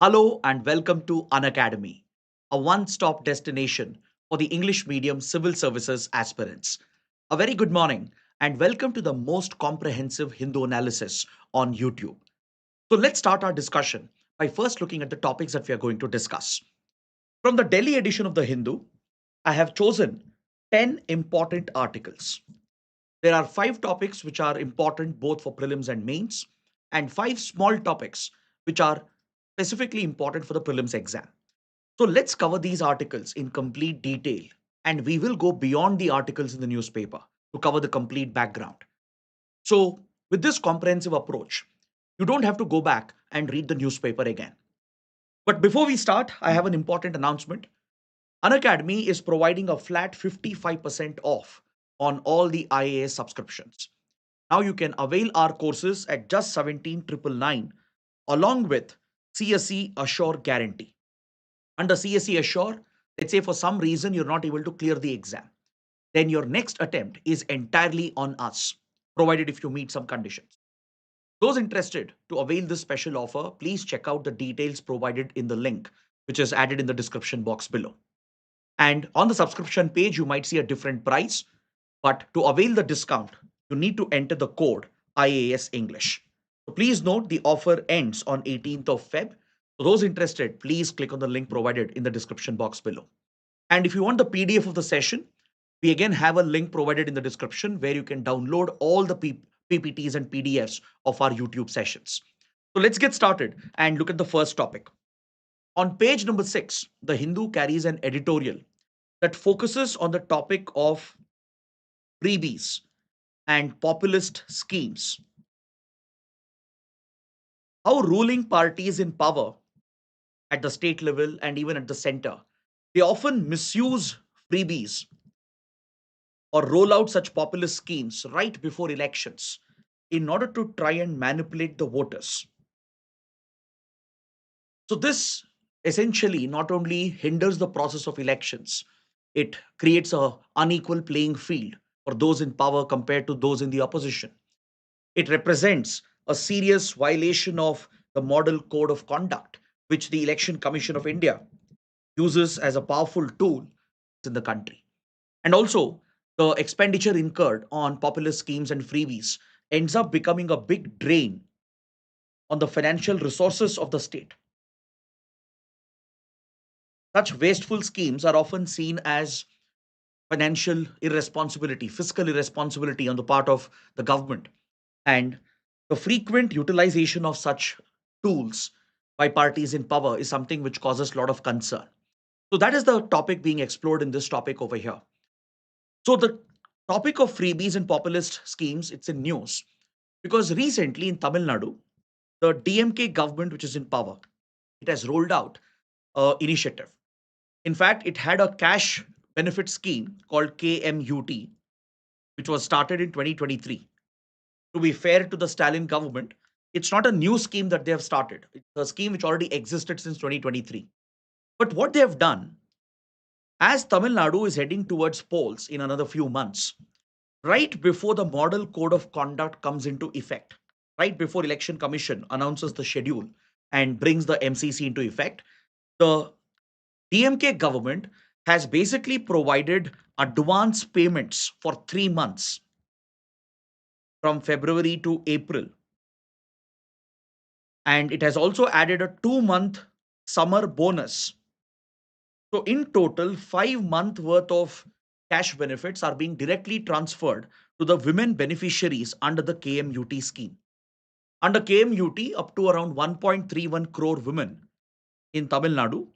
Hello and welcome to Unacademy, a one stop destination for the English medium civil services aspirants. A very good morning and welcome to the most comprehensive Hindu analysis on YouTube. So let's start our discussion by first looking at the topics that we are going to discuss. From the Delhi edition of the Hindu, I have chosen 10 important articles. There are 5 topics which are important both for prelims and mains, and 5 small topics which are specifically important for the prelims exam. So let's cover these articles in complete detail, and we will go beyond the articles in the newspaper to cover the complete background. So, with this comprehensive approach, you don't have to go back and read the newspaper again. But before we start, I have an important announcement. Unacademy is providing a flat 55% off on all the IAS subscriptions. Now you can avail our courses at just 17,999 along with CSE Assure guarantee. Under CSE Assure, let's say for some reason you're not able to clear the exam, then your next attempt is entirely on us, provided if you meet some conditions. Those interested to avail this special offer, please check out the details provided in the link, which is added in the description box below. And on the subscription page, you might see a different price, but to avail the discount, you need to enter the code IAS English. So please note the offer ends on 18th of Feb. For those interested, please click on the link provided in the description box below. And if you want the PDF of the session, we again have a link provided in the description where you can download all the PPTs and PDFs of our YouTube sessions. So let's get started and look at the first topic. On page number 6, The Hindu carries an editorial that focuses on the topic of freebies and populist schemes. How ruling parties in power at the state level and even at the center, they often misuse freebies or roll out such populist schemes right before elections in order to try and manipulate the voters. So, this essentially not only hinders the process of elections, it creates a unequal playing field for those in power compared to those in the opposition. It represents a serious violation of the model code of conduct, which the Election Commission of India uses as a powerful tool in the country. And also, the expenditure incurred on populist schemes and freebies ends up becoming a big drain on the financial resources of the state. Such wasteful schemes are often seen as financial irresponsibility, fiscal irresponsibility on the part of the government. And the frequent utilization of such tools by parties in power is something which causes a lot of concern. So, that is the topic being explored in this topic over here. So, the topic of freebies and populist schemes, it's in news because recently in Tamil Nadu, the DMK government, which is in power, it has rolled out a initiative. In fact, it had a cash benefit scheme called KMUT, which was started in 2023. To be fair to the Stalin government, it's not a new scheme that they have started. It's a scheme which already existed since 2023. But what they have done, as Tamil Nadu is heading towards polls in another few months, right before the model code of conduct comes into effect, right before election commission announces the schedule and brings the MCC into effect, the DMK government has basically provided advance payments for 3 months from February to April, and it has also added a 2-month summer bonus. So in total, 5-month worth of cash benefits are being directly transferred to the women beneficiaries under the KMUT scheme. Under KMUT, up to around 1.31 crore women in Tamil Nadu,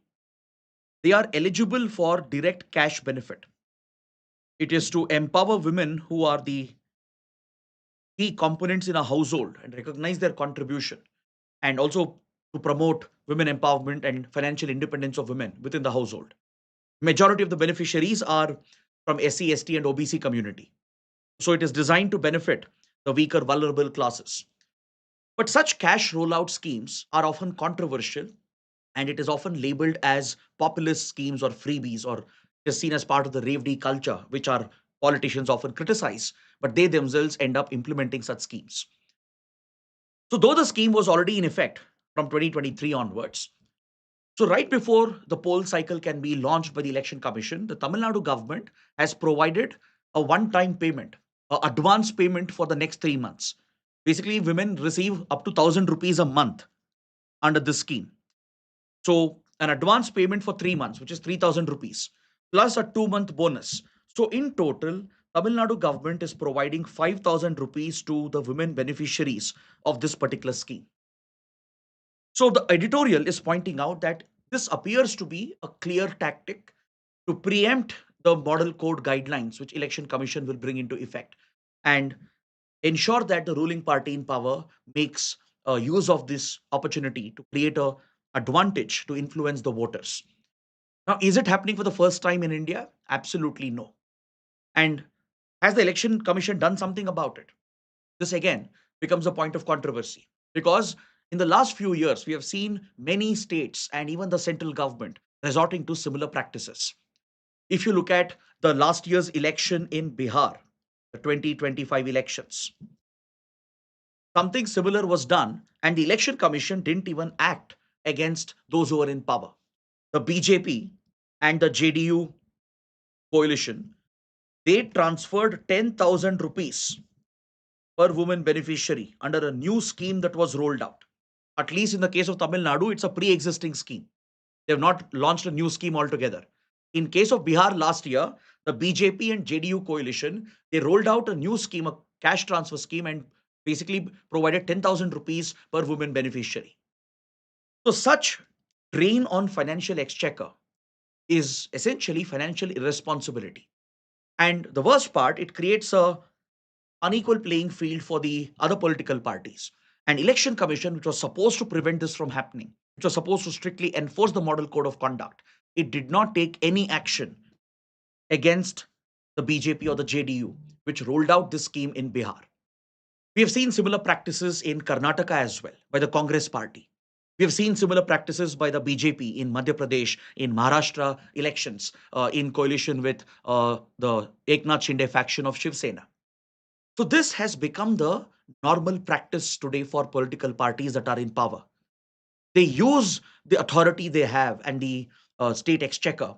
they are eligible for direct cash benefit. It is to empower women who are the key components in a household and recognize their contribution, and also to promote women empowerment and financial independence of women within the household. Majority of the beneficiaries are from SC, ST, and OBC community. So it is designed to benefit the weaker, vulnerable classes. But such cash rollout schemes are often controversial, and it is often labeled as populist schemes or freebies, or is seen as part of the Revdi culture, which our politicians often criticize, but they themselves end up implementing such schemes. So, though the scheme was already in effect from 2023 onwards, So, right before the poll cycle can be launched by the Election Commission, the Tamil Nadu government has provided a one time payment, a advance payment for the next 3 months. Basically, women receive up to 1,000 rupees a month under this scheme. So, an advance payment for 3 months, which is 3,000 rupees, plus a 2 month bonus. So, in total, Tamil Nadu government is providing 5,000 rupees to the women beneficiaries of this particular scheme. So the editorial is pointing out that this appears to be a clear tactic to preempt the model code guidelines which election commission will bring into effect and ensure that the ruling party in power makes use of this opportunity to create a advantage to influence the voters. Now, is it happening for the first time in India? Absolutely no. And has the election commission done something about it? This again becomes a point of controversy because in the last few years, we have seen many states and even the central government resorting to similar practices. If you look at the last year's election in Bihar, the 2025 elections, something similar was done, and the election commission didn't even act against those who were in power. The BJP and the JDU coalition, they transferred 10,000 rupees per woman beneficiary under a new scheme that was rolled out. At least in the case of Tamil Nadu, it's a pre existing scheme. They have not launched a new scheme altogether. In case of Bihar last year, the BJP and JDU coalition, they rolled out a new scheme, a cash transfer scheme, and basically provided 10,000 rupees per woman beneficiary. So such drain on financial exchequer is essentially financial irresponsibility. And the worst part, it creates a unequal playing field for the other political parties. An election commission, which was supposed to prevent this from happening, which was supposed to strictly enforce the model code of conduct, it did not take any action against the BJP or the JDU, which rolled out this scheme in Bihar. We have seen similar practices in Karnataka as well by the Congress party. We have seen similar practices by the BJP in Madhya Pradesh, in Maharashtra elections, in coalition with the Eknath Shinde faction of Shiv Sena. So this has become the normal practice today for political parties that are in power. They use the authority they have and the state exchequer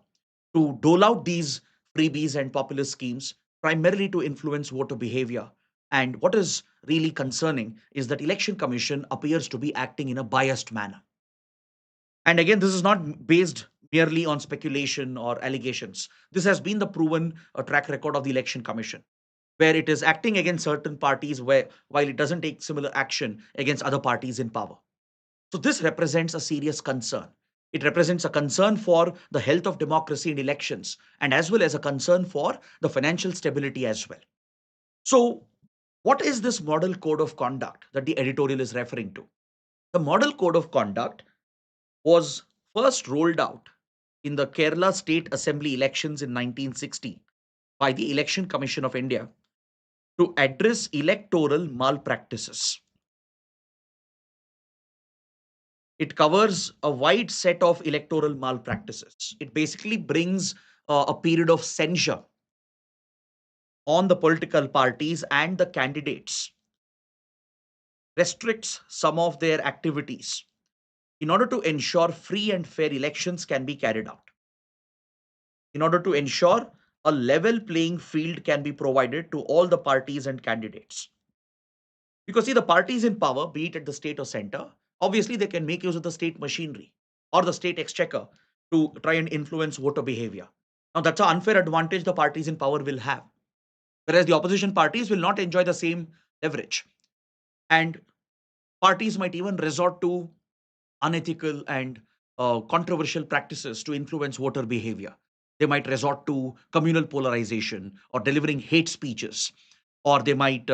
to dole out these freebies and populist schemes primarily to influence voter behavior. And what is really concerning is that election commission appears to be acting in a biased manner. And again, this is not based merely on speculation or allegations. This has been the proven track record of the election commission, where it is acting against certain parties where while it doesn't take similar action against other parties in power. So this represents a serious concern. It represents a concern for the health of democracy in elections and as well as a concern for the financial stability as well. So what is this model code of conduct that the editorial is referring to? The model code of conduct was first rolled out in the Kerala State Assembly elections in 1960 by the Election Commission of India to address electoral malpractices. It covers a wide set of electoral malpractices. It basically brings a period of censure on the political parties and the candidates, restricts some of their activities in order to ensure free and fair elections can be carried out, in order to ensure a level playing field can be provided to all the parties and candidates. Because see, the parties in power, be it at the state or center, obviously they can make use of the state machinery or the state exchequer to try and influence voter behavior. Now, that's an unfair advantage the parties in power will have, whereas the opposition parties will not enjoy the same leverage. And parties might even resort to unethical and controversial practices to influence voter behavior. They might resort to communal polarization or delivering hate speeches, or they might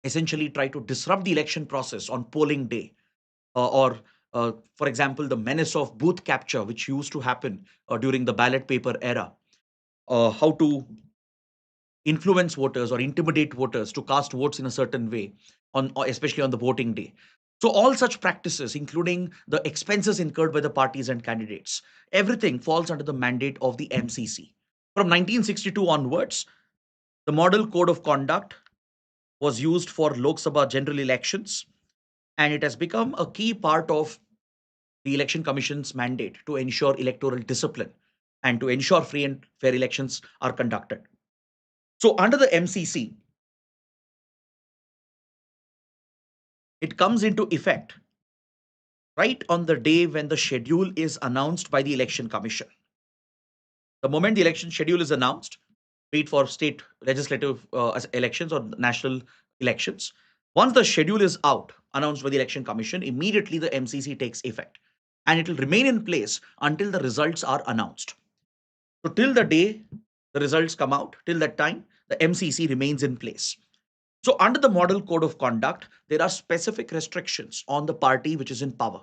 essentially try to disrupt the election process on polling day, or for example, the menace of booth capture, which used to happen during the ballot paper era, how to influence voters or intimidate voters to cast votes in a certain way on or especially on the voting day. So all such practices, including the expenses incurred by the parties and candidates, everything falls under the mandate of the MCC. From 1962 onwards, the model code of conduct was used for Lok Sabha general elections, and it has become a key part of the Election Commission's mandate to ensure electoral discipline and to ensure free and fair elections are conducted. So, under the MCC, it comes into effect right on the day when the schedule is announced by the Election Commission. The moment the election schedule is announced, be it for state legislative elections or national elections, once the schedule is out, announced by the Election Commission, immediately the MCC takes effect and it will remain in place until the results are announced. So, till the day the results come out, till that time, the MCC remains in place. So, under the Model Code of Conduct, there are specific restrictions on the party which is in power,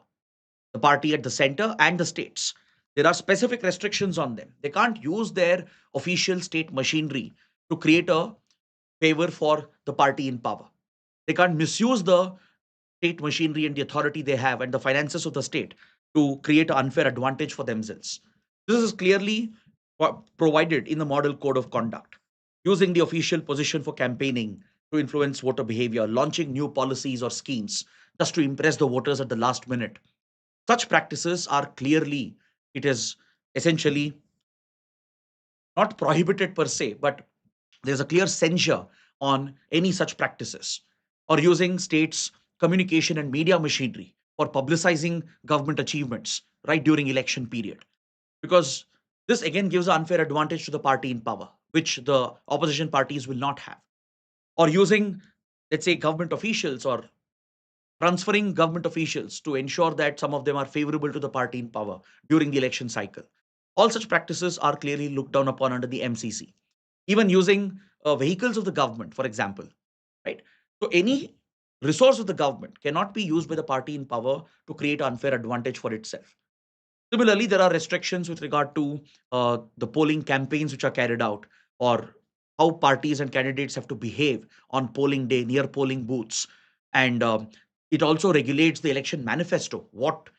the party at the center and the states. There are specific restrictions on them. They can't use their official state machinery to create a favor for the party in power. They can't misuse the state machinery and the authority they have and the finances of the state to create an unfair advantage for themselves. This is clearly provided in the Model Code of Conduct. Using the official position for campaigning to influence voter behavior, launching new policies or schemes just to impress the voters at the last minute. Such practices are clearly, it is essentially not prohibited per se, but there's a clear censure on any such practices, or using states' communication and media machinery for publicizing government achievements right during election period. Because this again gives an unfair advantage to the party in power, which the opposition parties will not have. Or using, let's say, government officials or transferring government officials to ensure that some of them are favorable to the party in power during the election cycle. All such practices are clearly looked down upon under the MCC. Even using vehicles of the government, for example, right? So any resource of the government cannot be used by the party in power to create unfair advantage for itself. Similarly, there are restrictions with regard to the polling campaigns which are carried out, or how parties and candidates have to behave on polling day near polling booths. And it also regulates the election manifesto, what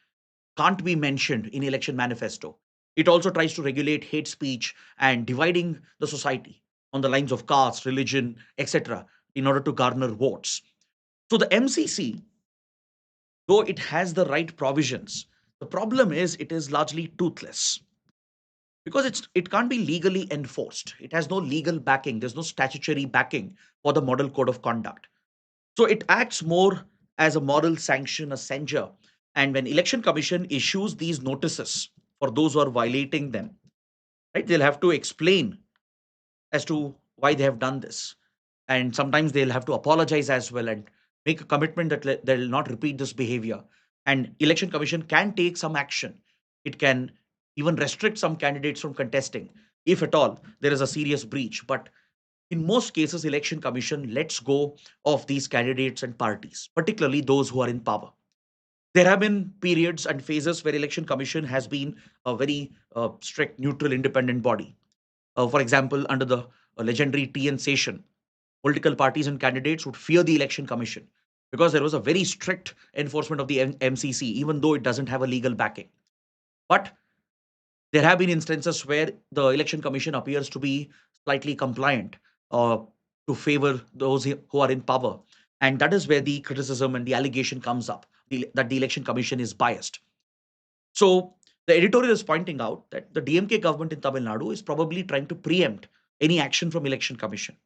can't be mentioned in election manifesto. It also tries to regulate hate speech and dividing the society on the lines of caste, religion, etc., in order to garner votes. So the MCC, though it has the right provisions, the problem is it is largely toothless because it can't be legally enforced. It has no legal backing. There's no statutory backing for the Model Code of Conduct. So it acts more as a moral sanction, a censure. And when Election Commission issues these notices for those who are violating them, right, they'll have to explain as to why they have done this. And sometimes they'll have to apologize as well and make a commitment that they'll not repeat this behavior. And Election Commission can take some action. It can even restrict some candidates from contesting if at all there is a serious breach. But in most cases, Election Commission lets go of these candidates and parties, particularly those who are in power. There have been periods and phases where Election Commission has been a very strict, neutral, independent body. For example, under the legendary TN session, political parties and candidates would fear the Election Commission because there was a very strict enforcement of the MCC, even though it doesn't have a legal backing. But there have been instances where the Election Commission appears to be slightly compliant uh, to favor those who are in power. And that is where the criticism and the allegation comes up that the Election Commission is biased. So the editorial is pointing out that the DMK government in Tamil Nadu is probably trying to preempt any action from Election Commission,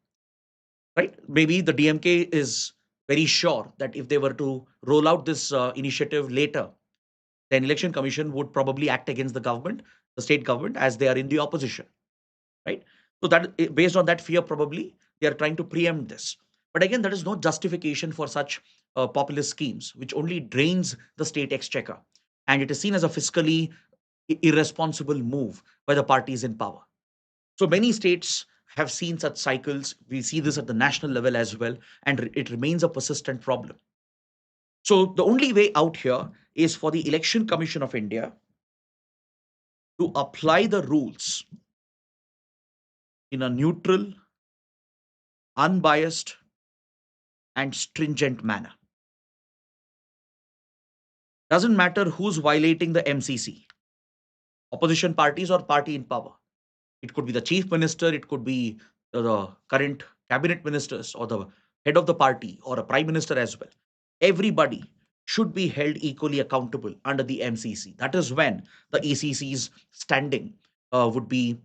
right? Maybe the DMK is very sure that if they were to roll out this initiative later, then Election Commission would probably act against the government, the state government, as they are in the opposition, right? So that based on that fear, probably they are trying to preempt this. But again, there is no justification for such populist schemes, which only drains the state exchequer, and it is seen as a fiscally irresponsible move by the parties in power. So many states have seen such cycles. We see this at the national level as well, and it remains a persistent problem. So the only way out here is for the Election Commission of India to apply the rules in a neutral, unbiased, and stringent manner. Doesn't matter who's violating the MCC, opposition parties or party in power. It could be the chief minister, it could be the current cabinet ministers or the head of the party or a prime minister as well. Everybody should be held equally accountable under the MCC. That is when the ACC's standing would be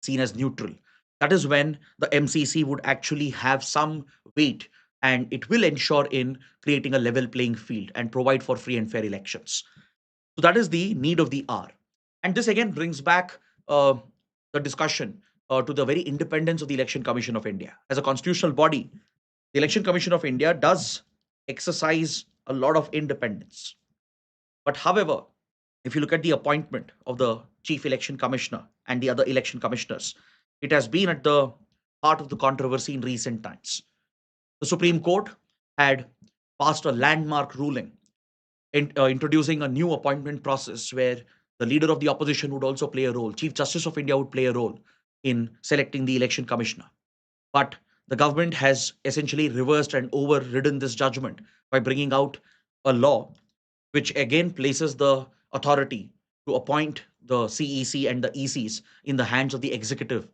seen as neutral. That is when the MCC would actually have some weight, and it will ensure in creating a level playing field and provide for free and fair elections. So that is the need of the hour. And this again brings back the discussion to the very independence of the Election Commission of India. As a constitutional body, the Election Commission of India does exercise a lot of independence. But however, if you look at the appointment of the chief election commissioner and the other election commissioners, it has been at the heart of the controversy in recent times. The Supreme Court had passed a landmark ruling introducing a new appointment process where the leader of the opposition would also play a role. Chief Justice of India would play a role in selecting the election commissioner. But the government has essentially reversed and overridden this judgment by bringing out a law which again places the authority to appoint the CEC and the ECs in the hands of the executive.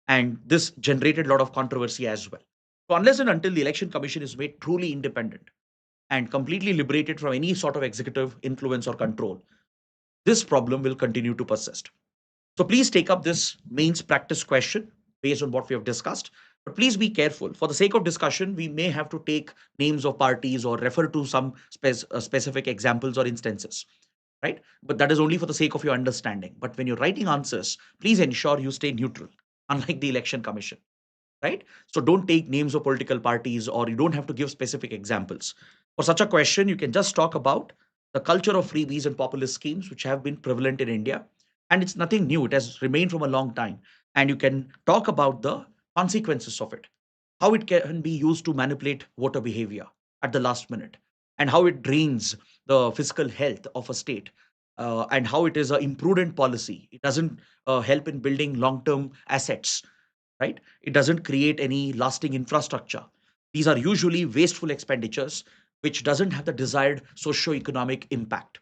And this generated a lot of controversy as well. So, unless and until the Election Commission is made truly independent and completely liberated from any sort of executive influence or control, this problem will continue to persist. So please take up this mains practice question based on what we have discussed. But please be careful. For the sake of discussion, we may have to take names of parties or refer to some specific examples or instances, right? But that is only for the sake of your understanding. But when you're writing answers, please ensure you stay neutral, unlike the Election Commission, right? So don't take names of political parties or you don't have to give specific examples. For such a question, you can just talk about the culture of freebies and populist schemes which have been prevalent in India. And it's nothing new, it has remained from a long time. And you can talk about the consequences of it, how it can be used to manipulate voter behavior at the last minute, and how it drains the fiscal health of a state. And how it is an imprudent policy. It doesn't help in building long term assets, right? It doesn't create any lasting infrastructure. These are usually wasteful expenditures which doesn't have the desired socio-economic impact.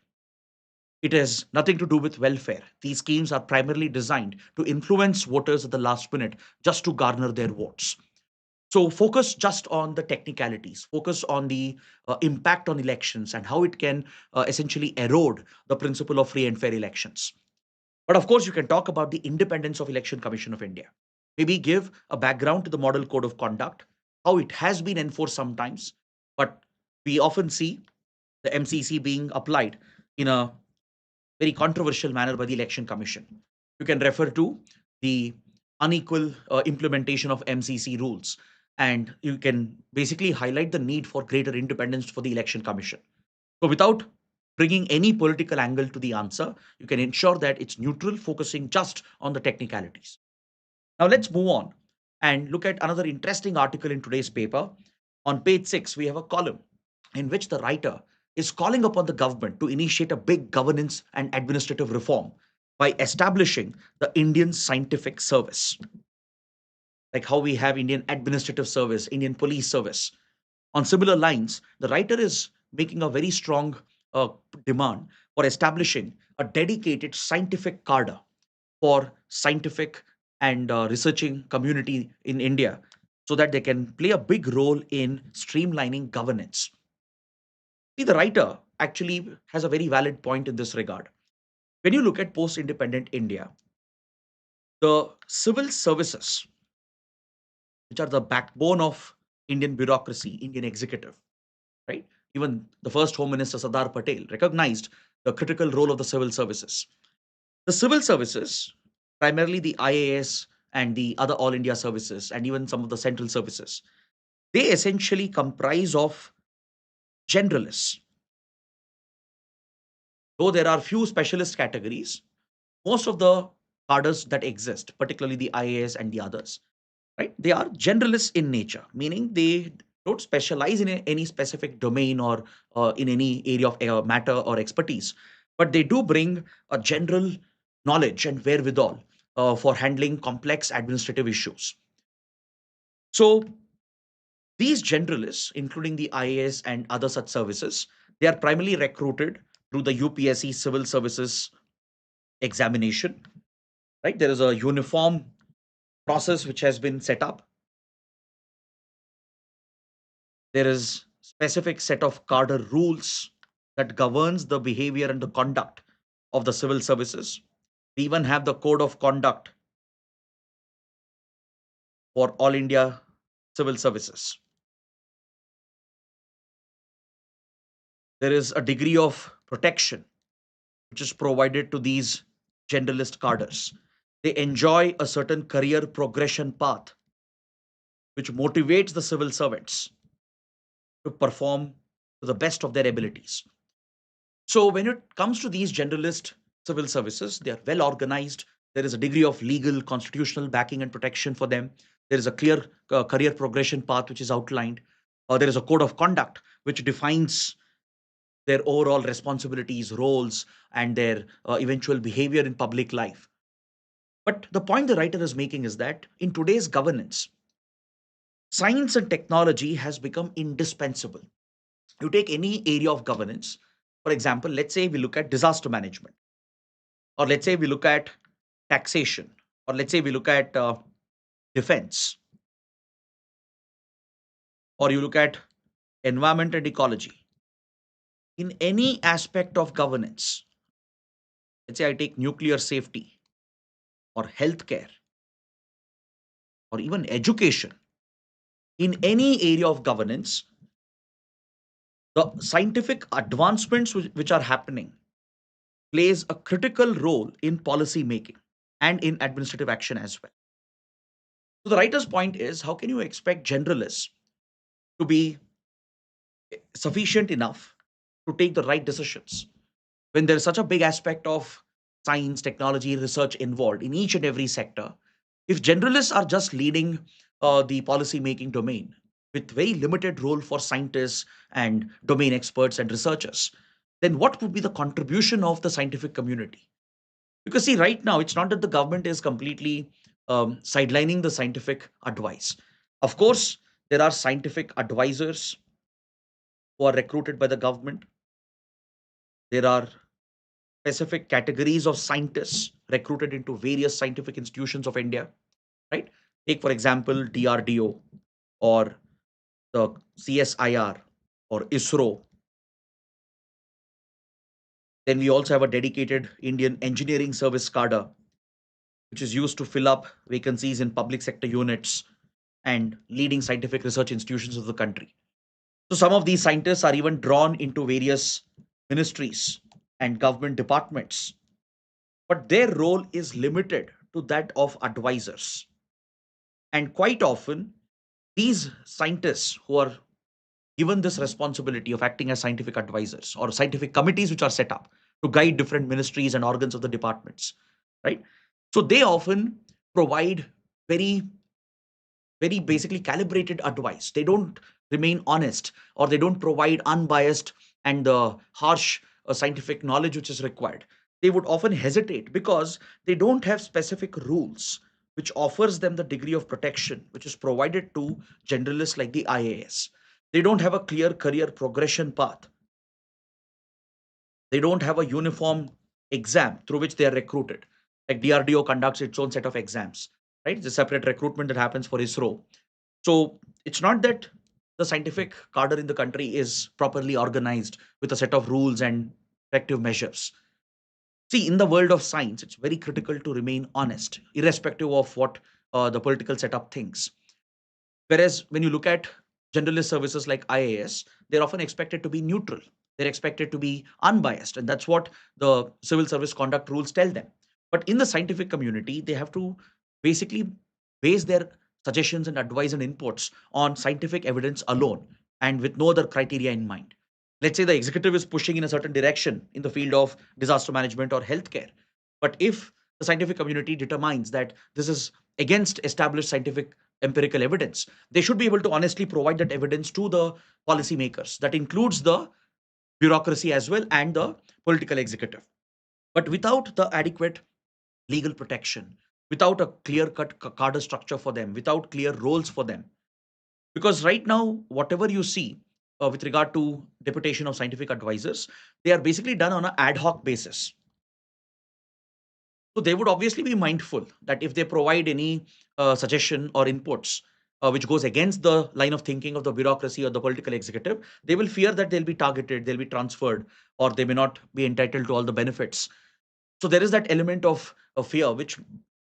It has nothing to do with welfare. These schemes are primarily designed to influence voters at the last minute just to garner their votes. So focus just on the technicalities, focus on the impact on elections and how it can essentially erode the principle of free and fair elections. But of course, you can talk about the independence of Election Commission of India. Maybe give a background to the Model Code of Conduct, how it has been enforced sometimes, but we often see the MCC being applied in a very controversial manner by the Election Commission. You can refer to the unequal implementation of MCC rules, and you can basically highlight the need for greater independence for the Election Commission. So, without bringing any political angle to the answer, you can ensure that it's neutral, focusing just on the technicalities. Now, let's move on and look at another interesting article in today's paper. On page 6, we have a column in which the writer is calling upon the government to initiate a big governance and administrative reform by establishing the Indian Scientific Service, like how we have Indian Administrative Service, Indian Police Service. On similar lines, the writer is making a very strong uh, demand for establishing a dedicated scientific cadre for scientific and researching community in India so that they can play a big role in streamlining governance. See, the writer actually has a very valid point in this regard. When you look at post independent India, the civil services, which are the backbone of Indian bureaucracy, Indian executive, right? Even the first Home Minister Sardar Patel recognized the critical role of the civil services. The civil services, primarily the IAS and the other All India services, and even some of the central services, they essentially comprise of generalists. Though there are few specialist categories, most of the cadres that exist, particularly the IAS and the others, right? They are generalists in nature, meaning they don't specialize in any specific domain or in any area of matter or expertise, but they do bring a general knowledge and wherewithal for handling complex administrative issues. So these generalists, including the IAS and other such services, they are primarily recruited through the UPSC Civil Services examination, right? There is a uniform process which has been set up. There is specific set of cadre rules. that governs the behavior and the conduct of the civil services. We even have the code of conduct for all India civil services. There is a degree of protection which is provided to these generalist cadres. They enjoy a certain career progression path which motivates the civil servants to perform to the best of their abilities. So, when it comes to these generalist civil services, they are well organized. There is a degree of legal, constitutional backing and protection for them. There is a clear career progression path which is outlined. There is a code of conduct which defines their overall responsibilities, roles, and their eventual behavior in public life. But the point the writer is making is that in today's governance, science and technology has become indispensable. You take any area of governance, for example, let's say we look at disaster management, or let's say we look at taxation, or let's say we look at defense, or you look at environment and ecology. In any aspect of governance, let's say I take nuclear safety, or healthcare, or even education, in any area of governance, the scientific advancements which are happening plays a critical role in policy making and in administrative action as well. So the writer's point is, how can you expect generalists to be sufficient enough to take the right decisions when there's such a big aspect of science, technology, research involved in each and every sector? If generalists are just leading the policy making domain with very limited role for scientists and domain experts and researchers, then what would be the contribution of the scientific community? Because see, right now it's not that the government is completely sidelining the scientific advice. Of course, there are scientific advisors who are recruited by the government. There are specific categories of scientists recruited into various scientific institutions of India, right? Take, for example, DRDO or the CSIR or ISRO. Then we also have a dedicated Indian engineering service cadre, which is used to fill up vacancies in public sector units and leading scientific research institutions of the country. So some of these scientists are even drawn into various ministries and government departments, but their role is limited to that of advisors. And quite often, these scientists who are given this responsibility of acting as scientific advisors or scientific committees which are set up to guide different ministries and organs of the departments, right? So they often provide very very basically calibrated advice. They don't remain honest, or they don't provide unbiased and the harsh scientific knowledge which is required. They would often hesitate because they don't have specific rules which offers them the degree of protection which is provided to generalists like the IAS. They don't have a clear career progression path. They don't have a uniform exam through which they are recruited. Like DRDO conducts its own set of exams, right? It's a separate recruitment that happens for ISRO. So it's not that the scientific cadre in the country is properly organized with a set of rules and effective measures. See, in the world of science, it's very critical to remain honest, irrespective of what the political setup thinks. Whereas when you look at generalist services like IAS, they're often expected to be neutral. They're expected to be unbiased. And that's what the civil service conduct rules tell them. But in the scientific community, they have to basically base their suggestions and advice and inputs on scientific evidence alone and with no other criteria in mind. Let's say the executive is pushing in a certain direction in the field of disaster management or healthcare. But if the scientific community determines that this is against established scientific empirical evidence, they should be able to honestly provide that evidence to the policymakers. That includes the bureaucracy as well and the political executive. But without the adequate legal protection, without a clear cut cadre structure for them, without clear roles for them, because right now, whatever you see with regard to deputation of scientific advisors, they are basically done on an ad hoc basis. So they would obviously be mindful that if they provide any suggestion or inputs, which goes against the line of thinking of the bureaucracy or the political executive, they will fear that they'll be targeted, they'll be transferred, or they may not be entitled to all the benefits. So there is that element of fear which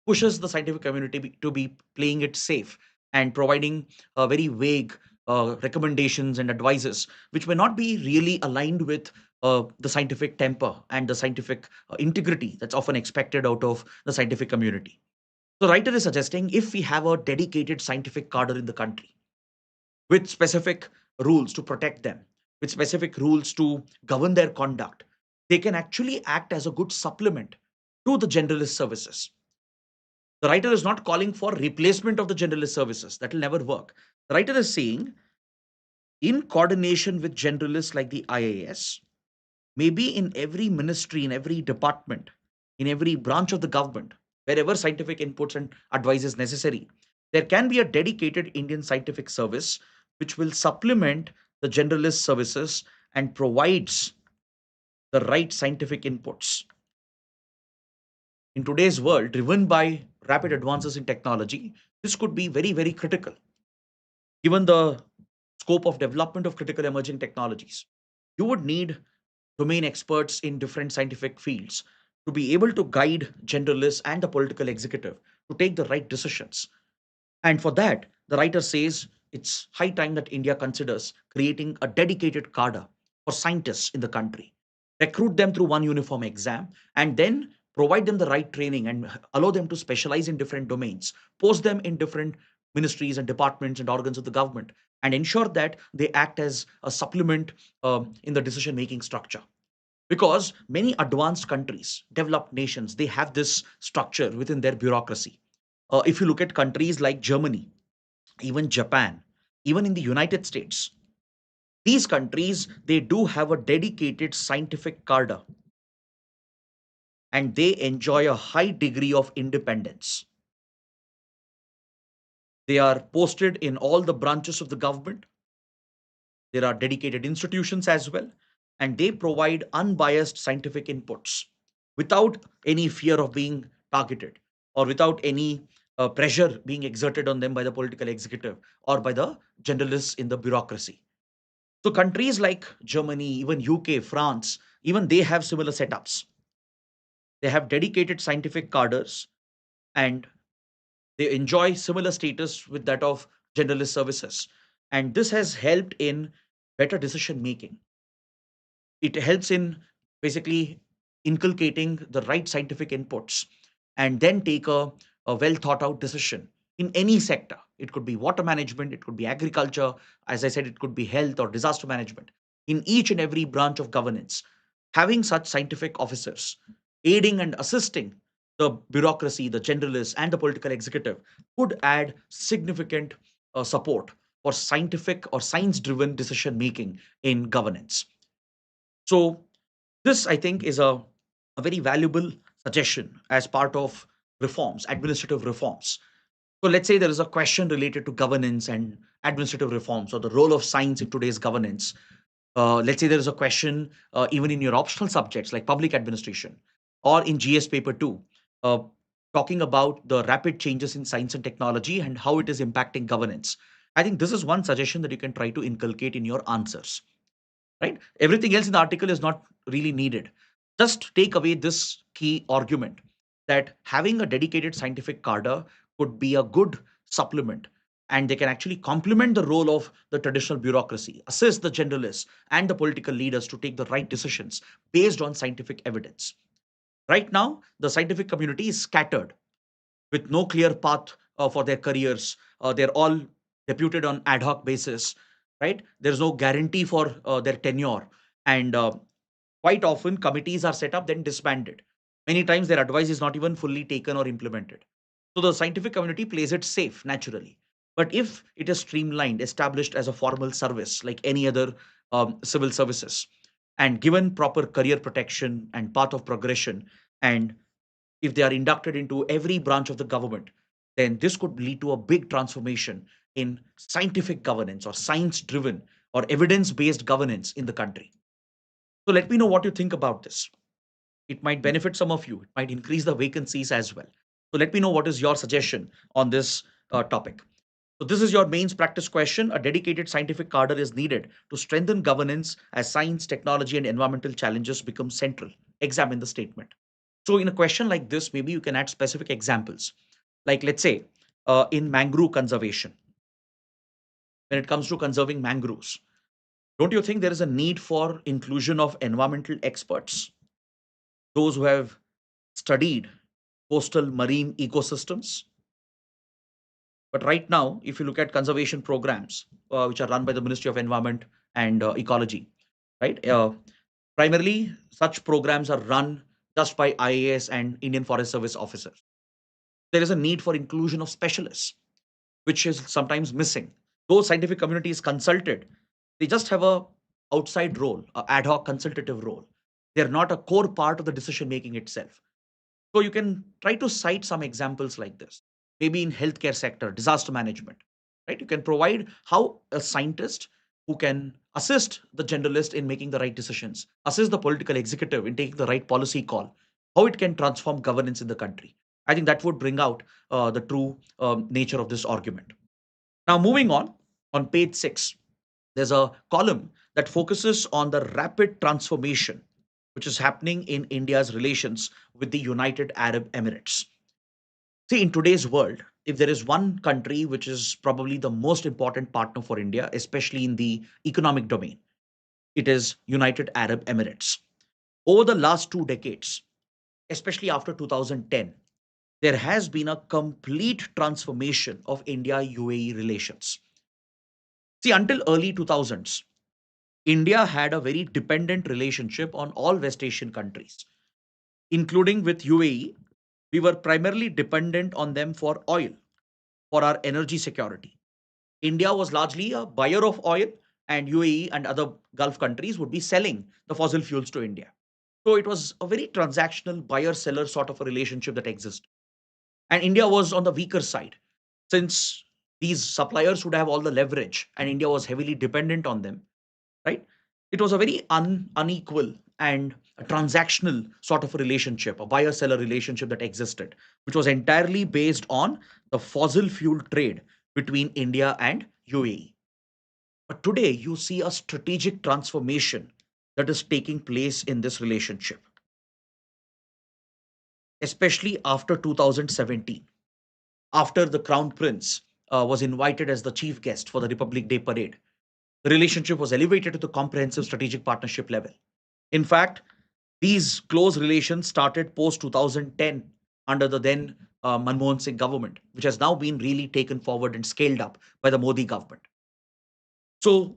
pushes the scientific community to be playing it safe and providing very vague recommendations and advices which may not be really aligned with the scientific temper and the scientific integrity that's often expected out of the scientific community. The writer is suggesting if we have a dedicated scientific cadre in the country with specific rules to protect them, with specific rules to govern their conduct, they can actually act as a good supplement to the generalist services. The writer is not calling for replacement of the generalist services. That will never work. The writer is saying, in coordination with generalists like the IAS, maybe in every ministry, in every department, in every branch of the government, wherever scientific inputs and advice is necessary, there can be a dedicated Indian scientific service which will supplement the generalist services and provides the right scientific inputs. In today's world, driven by rapid advances in technology, this could be very, very critical. Given the scope of development of critical emerging technologies, you would need domain experts in different scientific fields to be able to guide generalists and the political executive to take the right decisions. And for that, the writer says it's high time that India considers creating a dedicated cadre for scientists in the country, recruit them through one uniform exam, and then provide them the right training and allow them to specialize in different domains, post them in different ministries and departments and organs of the government, and ensure that they act as a supplement in the decision making structure. Because many advanced countries, developed nations, they have this structure within their bureaucracy. If you look at countries like Germany, even Japan, even in the United States, these countries, they do have a dedicated scientific cadre and they enjoy a high degree of independence. They are posted in all the branches of the government. There are dedicated institutions as well, and they provide unbiased scientific inputs without any fear of being targeted or without any pressure being exerted on them by the political executive or by the generalists in the bureaucracy. So countries like Germany, even UK, France, even they have similar setups. They have dedicated scientific cadres and they enjoy similar status with that of generalist services. And this has helped in better decision making. It helps in basically inculcating the right scientific inputs and then take a well thought out decision in any sector. It could be water management, it could be agriculture, as I said, it could be health or disaster management. In each and every branch of governance, having such scientific officers aiding and assisting the bureaucracy, the generalists, and the political executive could add significant support for scientific or science driven decision making in governance. So, this I think is a very valuable suggestion as part of reforms, administrative reforms. So, let's say there is a question related to governance and administrative reforms or the role of science in today's governance. Let's say there is a question even in your optional subjects like public administration or in GS paper 2, uh, talking about the rapid changes in science and technology and how it is impacting governance. I think this is one suggestion that you can try to inculcate in your answers, right? Everything else in the article is not really needed. Just take away this key argument that having a dedicated scientific cadre could be a good supplement and they can actually complement the role of the traditional bureaucracy, assist the generalists and the political leaders to take the right decisions based on scientific evidence. Right now, the scientific community is scattered with no clear path for their careers. They're all deputed on ad hoc basis, right? There's no guarantee for their tenure. And quite often, committees are set up, then disbanded. Many times, their advice is not even fully taken or implemented. So the scientific community plays it safe naturally. But if it is streamlined, established as a formal service like any other civil services, and given proper career protection and path of progression, and if they are inducted into every branch of the government, then this could lead to a big transformation in scientific governance or science driven or evidence based governance in the country. So let me know what you think about this. It might benefit some of you, it might increase the vacancies as well. So let me know what is your suggestion on this topic. So this is your mains practice question. A dedicated scientific cadre is needed to strengthen governance as science, technology, and environmental challenges become central. Examine the statement. So in a question like this, maybe you can add specific examples. Like let's say in mangrove conservation, when it comes to conserving mangroves, don't you think there is a need for inclusion of environmental experts, those who have studied coastal marine ecosystems? But right now, if you look at conservation programs, which are run by the Ministry of Environment and Ecology, right? Primarily, such programs are run just by IAS and Indian Forest Service officers. There is a need for inclusion of specialists, which is sometimes missing. Though scientific community is consulted, they just have a outside role, a ad hoc consultative role. They're not a core part of the decision making itself. So you can try to cite some examples like this. Maybe in healthcare sector, disaster management, right? You can provide how a scientist who can assist the generalist in making the right decisions, assist the political executive in taking the right policy call, how it can transform governance in the country. I think that would bring out the true nature of this argument. Now, moving on page 6, there's a column that focuses on the rapid transformation which is happening in India's relations with the United Arab Emirates. See, in today's world, if there is one country which is probably the most important partner for India, especially in the economic domain, it is United Arab Emirates. Over the last 2 decades, especially after 2010, there has been a complete transformation of India UAE relations. See, until early 2000s, India had a very dependent relationship on all West Asian countries, including with UAE. We were primarily dependent on them for oil, for our energy security. India was largely a buyer of oil, and UAE and other Gulf countries would be selling the fossil fuels to India. So it was a very transactional buyer seller sort of a relationship that existed. And India was on the weaker side since these suppliers would have all the leverage and India was heavily dependent on them, right? It was a very unequal and a transactional sort of a relationship, a buyer seller relationship that existed, which was entirely based on the fossil fuel trade between India and UAE. But today, you see a strategic transformation that is taking place in this relationship, especially after 2017, after the Crown Prince was invited as the chief guest for the Republic Day parade. The relationship was elevated to the comprehensive strategic partnership level. In fact, these close relations started post 2010 under the then Manmohan Singh government, which has now been really taken forward and scaled up by the Modi government. So,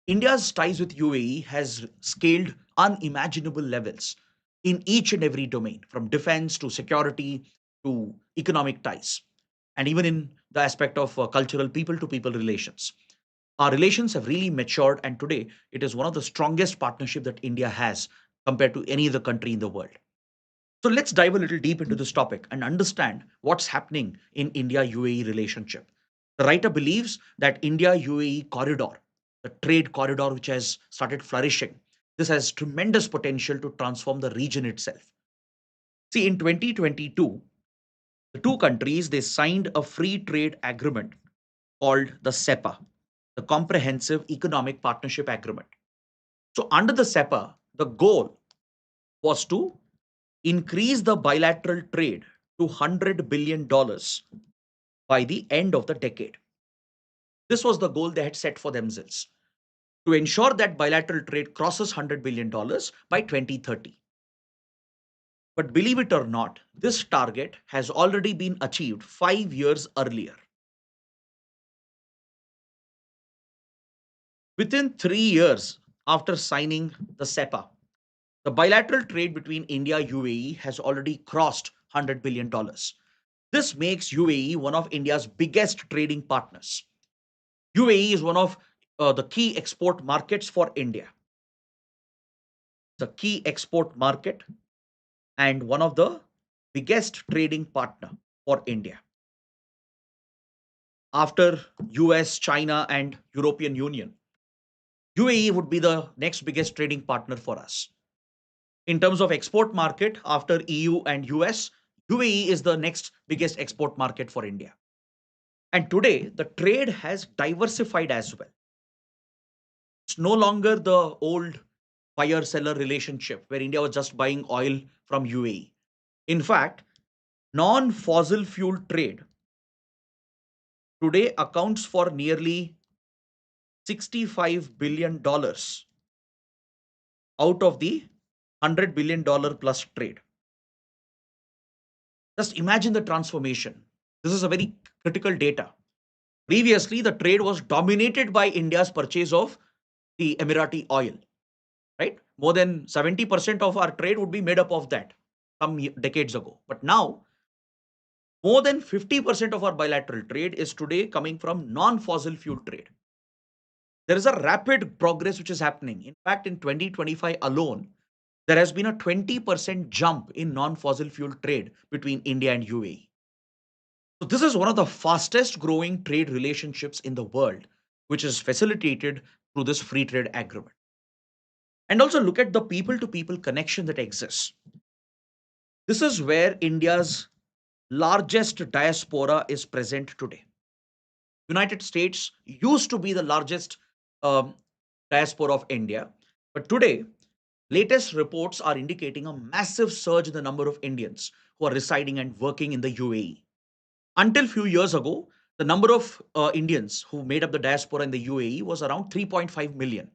India's ties with UAE has scaled unimaginable levels in each and every domain, from defense to security to economic ties, and even in the aspect of cultural people to people relations. Our relations have really matured, and today it is one of the strongest partnership that India has compared to any other country in the world. So let's dive a little deep into this topic and understand what's happening in India UAE relationship. The writer believes that India UAE corridor, the trade corridor which has started flourishing, this has tremendous potential to transform the region itself. See, in 2022, the two countries they signed a free trade agreement called the SEPA, the Comprehensive Economic Partnership Agreement. So under the SEPA, the goal was to increase the bilateral trade to $100 billion by the end of the decade. This was the goal they had set for themselves, to ensure that bilateral trade crosses $100 billion by 2030. But believe it or not, this target has already been achieved 5 years earlier. Within 3 years after signing the SEPA, the bilateral trade between India and UAE has already crossed $100 billion. This makes UAE one of India's biggest trading partners. UAE is one of the key export markets for India, the key export market, and one of the biggest trading partner for India. After US, China, and European Union, UAE would be the next biggest trading partner for us. In terms of export market, after EU and US, UAE is the next biggest export market for India. And today, the trade has diversified as well. It's no longer the old buyer seller relationship where India was just buying oil from UAE. In fact, non fossil fuel trade today accounts for nearly $65 billion out of the $100 billion plus trade. Just imagine the transformation. This is a very critical data. Previously, the trade was dominated by India's purchase of the Emirati oil, right? More than 70% of our trade would be made up of that some decades ago. But now, more than 50% of our bilateral trade is today coming from non fossil fuel trade. There is a rapid progress which is happening. In fact, in 2025 alone, there has been a 20% jump in non fossil fuel trade between India and UAE. So, this is one of the fastest growing trade relationships in the world, which is facilitated through this free trade agreement. And also look at the people to people connection that exists. This is where India's largest diaspora is present today. United States used to be the largest um, diaspora of India, but today, latest reports are indicating a massive surge in the number of Indians who are residing and working in the UAE. Until few years ago, the number of Indians who made up the diaspora in the UAE was around 3.5 million.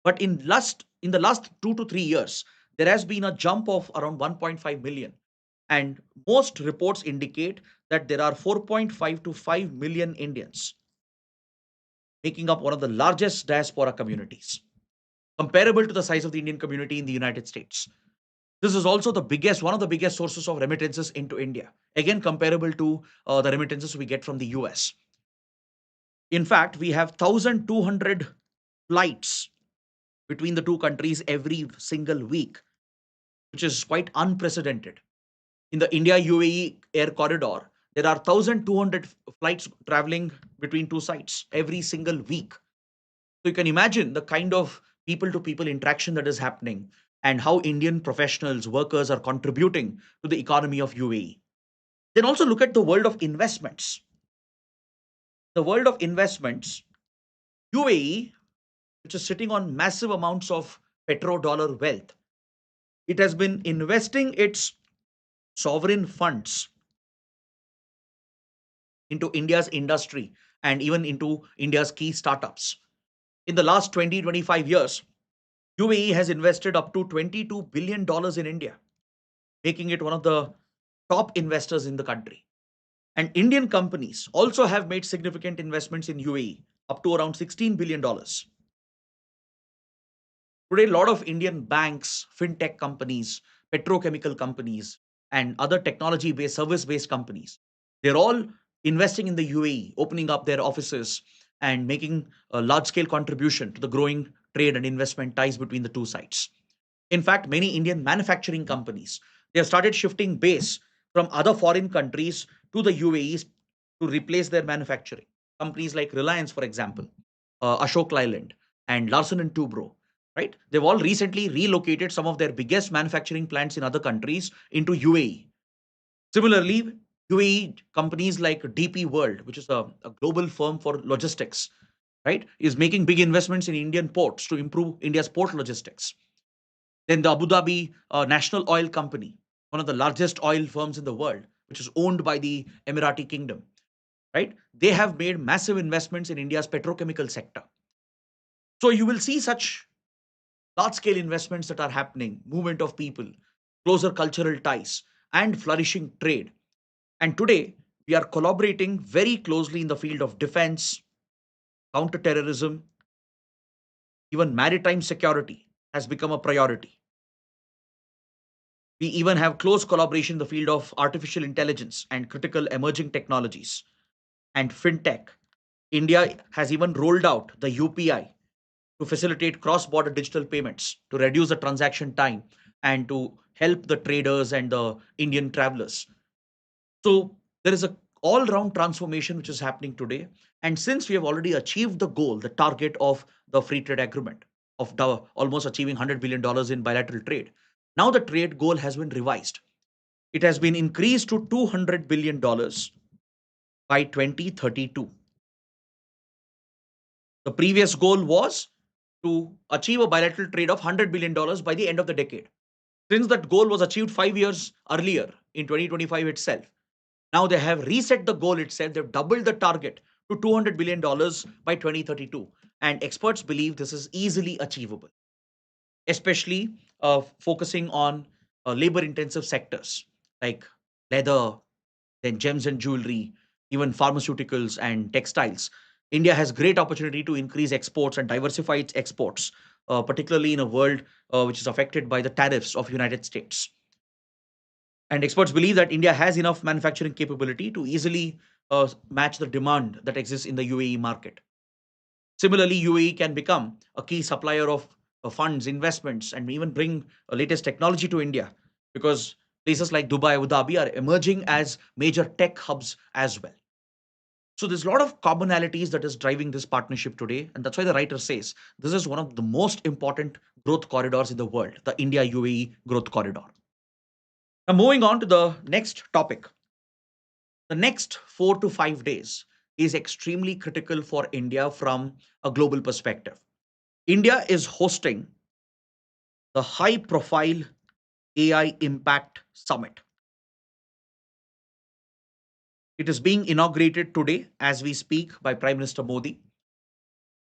But in the last 2 to 3 years, there has been a jump of around 1.5 million. And most reports indicate that there are 4.5 to 5 million Indians, making up one of the largest diaspora communities, comparable to the size of the Indian community in the United States. This is also one of the biggest sources of remittances into India, again comparable to the remittances we get from the US. In fact, we have 1,200 flights between the two countries every single week, which is quite unprecedented. In the India UAE air corridor, there are 1,200 flights traveling between two sites every single week. So you can imagine the kind of people to people interaction that is happening and how Indian professionals, workers are contributing to the economy of UAE. Then also look at the world of investments. The world of investments, UAE, which is sitting on massive amounts of petrodollar wealth, it has been investing its sovereign funds into India's industry and even into India's key startups. In the last 20-25 years, UAE has invested up to $22 billion in India, making it one of the top investors in the country. And Indian companies also have made significant investments in UAE, up to around $16 billion. Today, a lot of Indian banks, fintech companies, petrochemical companies, and other technology based, service based companies, they're all investing in the UAE, opening up their offices and making a large scale contribution to the growing trade and investment ties between the two sides. In fact, many Indian manufacturing companies, they have started shifting base from other foreign countries to the UAE to replace their manufacturing. Companies like Reliance, for example, Ashok Leyland, and Larsen and Toubro, right? They've all recently relocated some of their biggest manufacturing plants in other countries into UAE. Similarly, UAE companies like DP World, which is a global firm for logistics, right, is making big investments in Indian ports to improve India's port logistics. Then the Abu Dhabi National Oil Company, one of the largest oil firms in the world, which is owned by the Emirati Kingdom, right? They have made massive investments in India's petrochemical sector. So you will see such large scale investments that are happening, movement of people, closer cultural ties, and flourishing trade. And today, we are collaborating very closely in the field of defense, counterterrorism, even maritime security has become a priority. We even have close collaboration in the field of artificial intelligence and critical emerging technologies and fintech. India has even rolled out the UPI to facilitate cross border digital payments, to reduce the transaction time, and to help the traders and the Indian travelers. So there is a all round transformation which is happening today. And since we have already achieved the goal, the target of the free trade agreement of almost achieving $100 billion in bilateral trade, now the trade goal has been revised. It has been increased to $200 billion by 2032. The previous goal was to achieve a bilateral trade of $100 billion by the end of the decade. Since that goal was achieved 5 years earlier in 2025 itself, now they have reset the goal itself. They've doubled the target to $200 billion by 2032. And experts believe this is easily achievable, especially focusing on labor intensive sectors like leather, then gems and jewelry, even pharmaceuticals and textiles. India has great opportunity to increase exports and diversify its exports, particularly in a world which is affected by the tariffs of United States. And experts believe that India has enough manufacturing capability to easily match the demand that exists in the UAE market. Similarly, UAE can become a key supplier of funds, investments, and even bring latest technology to India because places like Dubai, Abu Dhabi are emerging as major tech hubs as well. So there's a lot of commonalities that is driving this partnership today, and that's why the writer says this is one of the most important growth corridors in the world, the India UAE growth corridor. Now, moving on to the next topic, the next 4 to 5 days is extremely critical for India from a global perspective. India is hosting the high profile AI Impact Summit. It is being inaugurated today as we speak by Prime Minister Modi.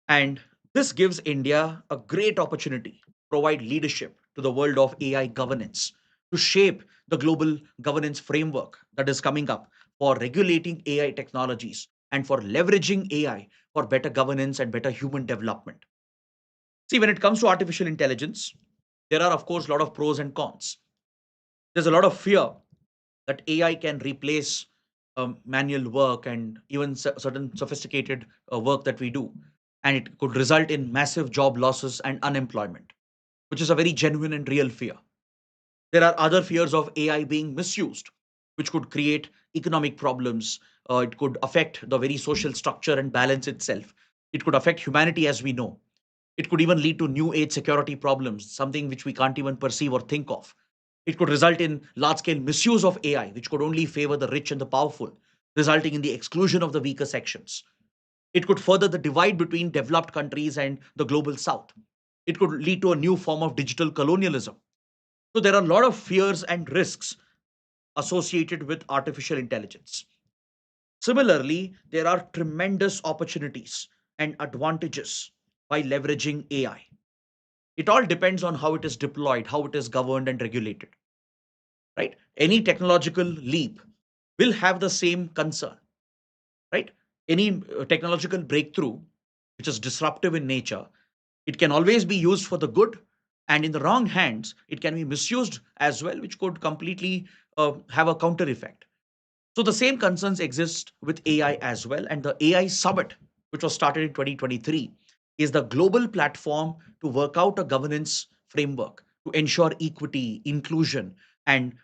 And this gives India a great opportunity to provide leadership to the world of AI governance, to shape the global governance framework that is coming up for regulating AI technologies and for leveraging AI for better governance and better human development. See, when it comes to artificial intelligence, there are, of course, a lot of pros and cons. There's a lot of fear that AI can replace manual work and even certain sophisticated work that we do. And it could result in massive job losses and unemployment, which is a very genuine and real fear. There are other fears of AI being misused, which could create economic problems. It could affect the very social structure and balance itself. It could affect humanity as we know. It could even lead to new age security problems, something which we can't even perceive or think of. It could result in large scale misuse of AI, which could only favor the rich and the powerful, resulting in the exclusion of the weaker sections. It could further the divide between developed countries and the global south. It could lead to a new form of digital colonialism. So, there are a lot of fears and risks associated with artificial intelligence. Similarly, there are tremendous opportunities and advantages by leveraging AI. It all depends on how it is deployed, how it is governed and regulated, right? Any technological leap will have the same concern, right? Any technological breakthrough which is disruptive in nature, it can always be used for the good, and in the wrong hands it can be misused as well, which could completely have a counter effect. So the same concerns exist with AI as well. And the AI summit, which was started in 2023, is the global platform to work out a governance framework to ensure equity, inclusion, and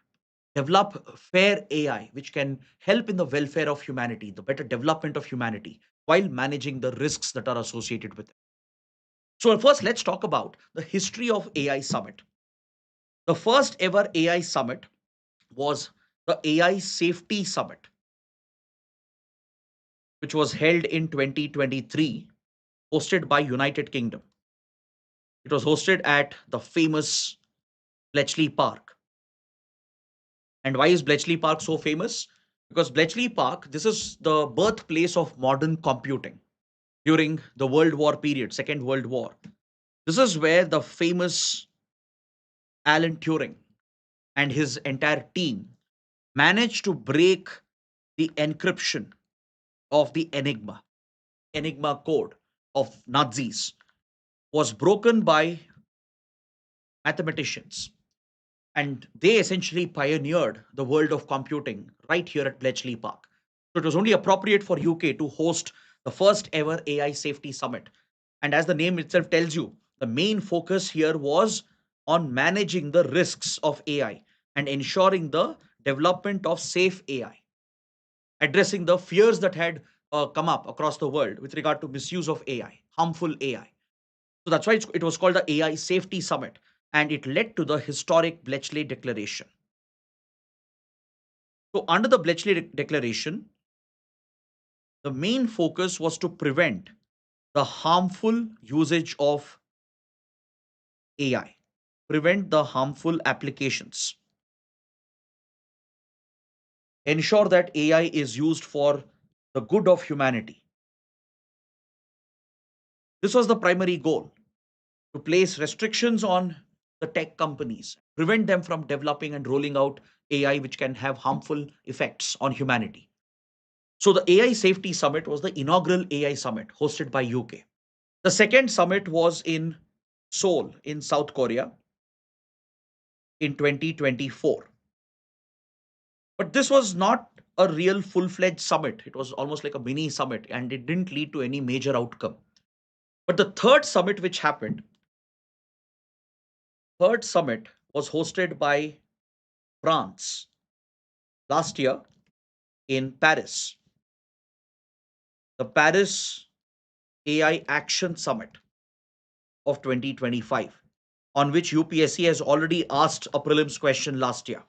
develop fair AI, which can help in the welfare of humanity, the better development of humanity, while managing the risks that are associated with it. So, first, let's talk about the history of AI Summit. The first ever AI Summit was the AI Safety Summit, which was held in 2023, hosted by United Kingdom. It was hosted at the famous Bletchley Park. And why is Bletchley Park so famous? Because Bletchley Park, this is the birthplace of modern computing during the World War period, Second World War. This is where the famous Alan Turing and his entire team managed to break the encryption of the Enigma code of Nazis was broken by mathematicians. And they essentially pioneered the world of computing right here at Bletchley Park. So it was only appropriate for UK to host the first ever AI Safety Summit. And as the name itself tells you, the main focus here was on managing the risks of AI and ensuring the development of safe AI, addressing the fears that had come up across the world with regard to misuse of AI, harmful AI. So that's why it was called the AI Safety Summit, and it led to the historic Bletchley Declaration. So, under the Bletchley Declaration, The main focus was to prevent the harmful usage of AI, prevent the harmful applications, ensure that AI is used for the good of humanity. This was the primary goal, to place restrictions on the tech companies, prevent them from developing and rolling out AI which can have harmful effects on humanity. So the AI Safety Summit was the inaugural AI summit hosted by UK. The second summit was in Seoul in South Korea in 2024. But this was not a real full-fledged summit. It was almost like a mini summit and it didn't lead to any major outcome. But the third summit was hosted by France last year in Paris, the Paris AI Action Summit of 2025, on which UPSC has already asked a prelims question last year.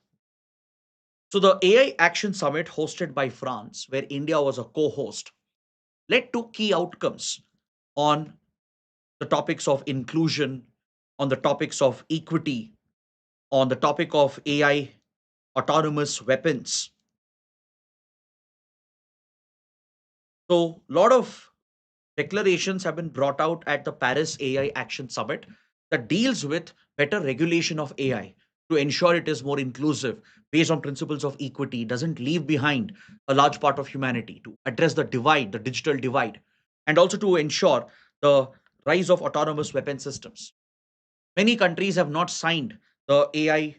So, the AI Action Summit, hosted by France, where India was a co host, led to key outcomes on the topics of inclusion, on the topics of equity, on the topic of AI autonomous weapons. So, a lot of declarations have been brought out at the Paris AI Action Summit that deals with better regulation of AI to ensure it is more inclusive based on principles of equity, doesn't leave behind a large part of humanity, to address the divide, the digital divide, and also to ensure the rise of autonomous weapon systems. Many countries have not signed the AI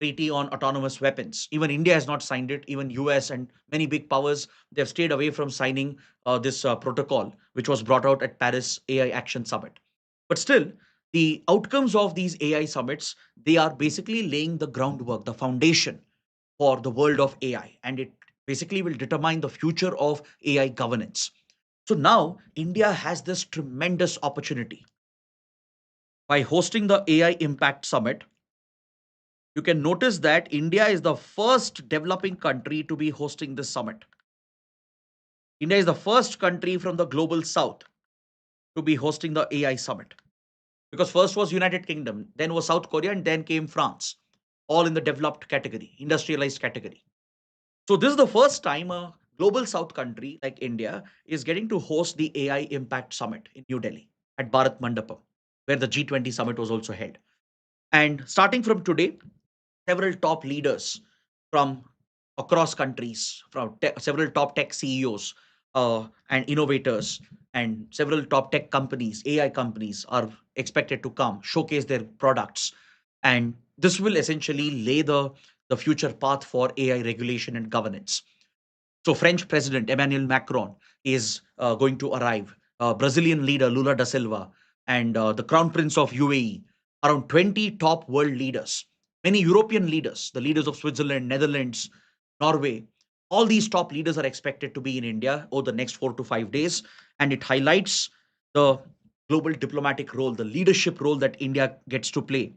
treaty on autonomous weapons. Even India has not signed it. Even US and many big powers, they've stayed away from signing this protocol, which was brought out at Paris AI Action Summit. But still, the outcomes of these AI summits, they are basically laying the groundwork, the foundation for the world of AI, and it basically will determine the future of AI governance. So now India has this tremendous opportunity by hosting the AI Impact Summit. You can notice that India is the first developing country to be hosting this summit. India is the first country from the global south to be hosting the AI summit. Because first was United Kingdom, then was South Korea, and then came France, all in the developed category, industrialized category. So this is the first time a global south country like India is getting to host the AI Impact Summit in New Delhi at Bharat Mandapam, where the G20 summit was also held. And starting from today, several top leaders from across countries, from several top tech CEOs and innovators, and several top tech companies, AI companies, are expected to come showcase their products, and this will essentially lay the future path for AI regulation and governance. So, French President Emmanuel Macron is going to arrive. Brazilian leader Lula da Silva and the Crown Prince of UAE, around 20 top world leaders, many European leaders, the leaders of Switzerland, Netherlands, Norway. All these top leaders are expected to be in India over the next 4 to 5 days, and it highlights the global diplomatic role, the leadership role that India gets to play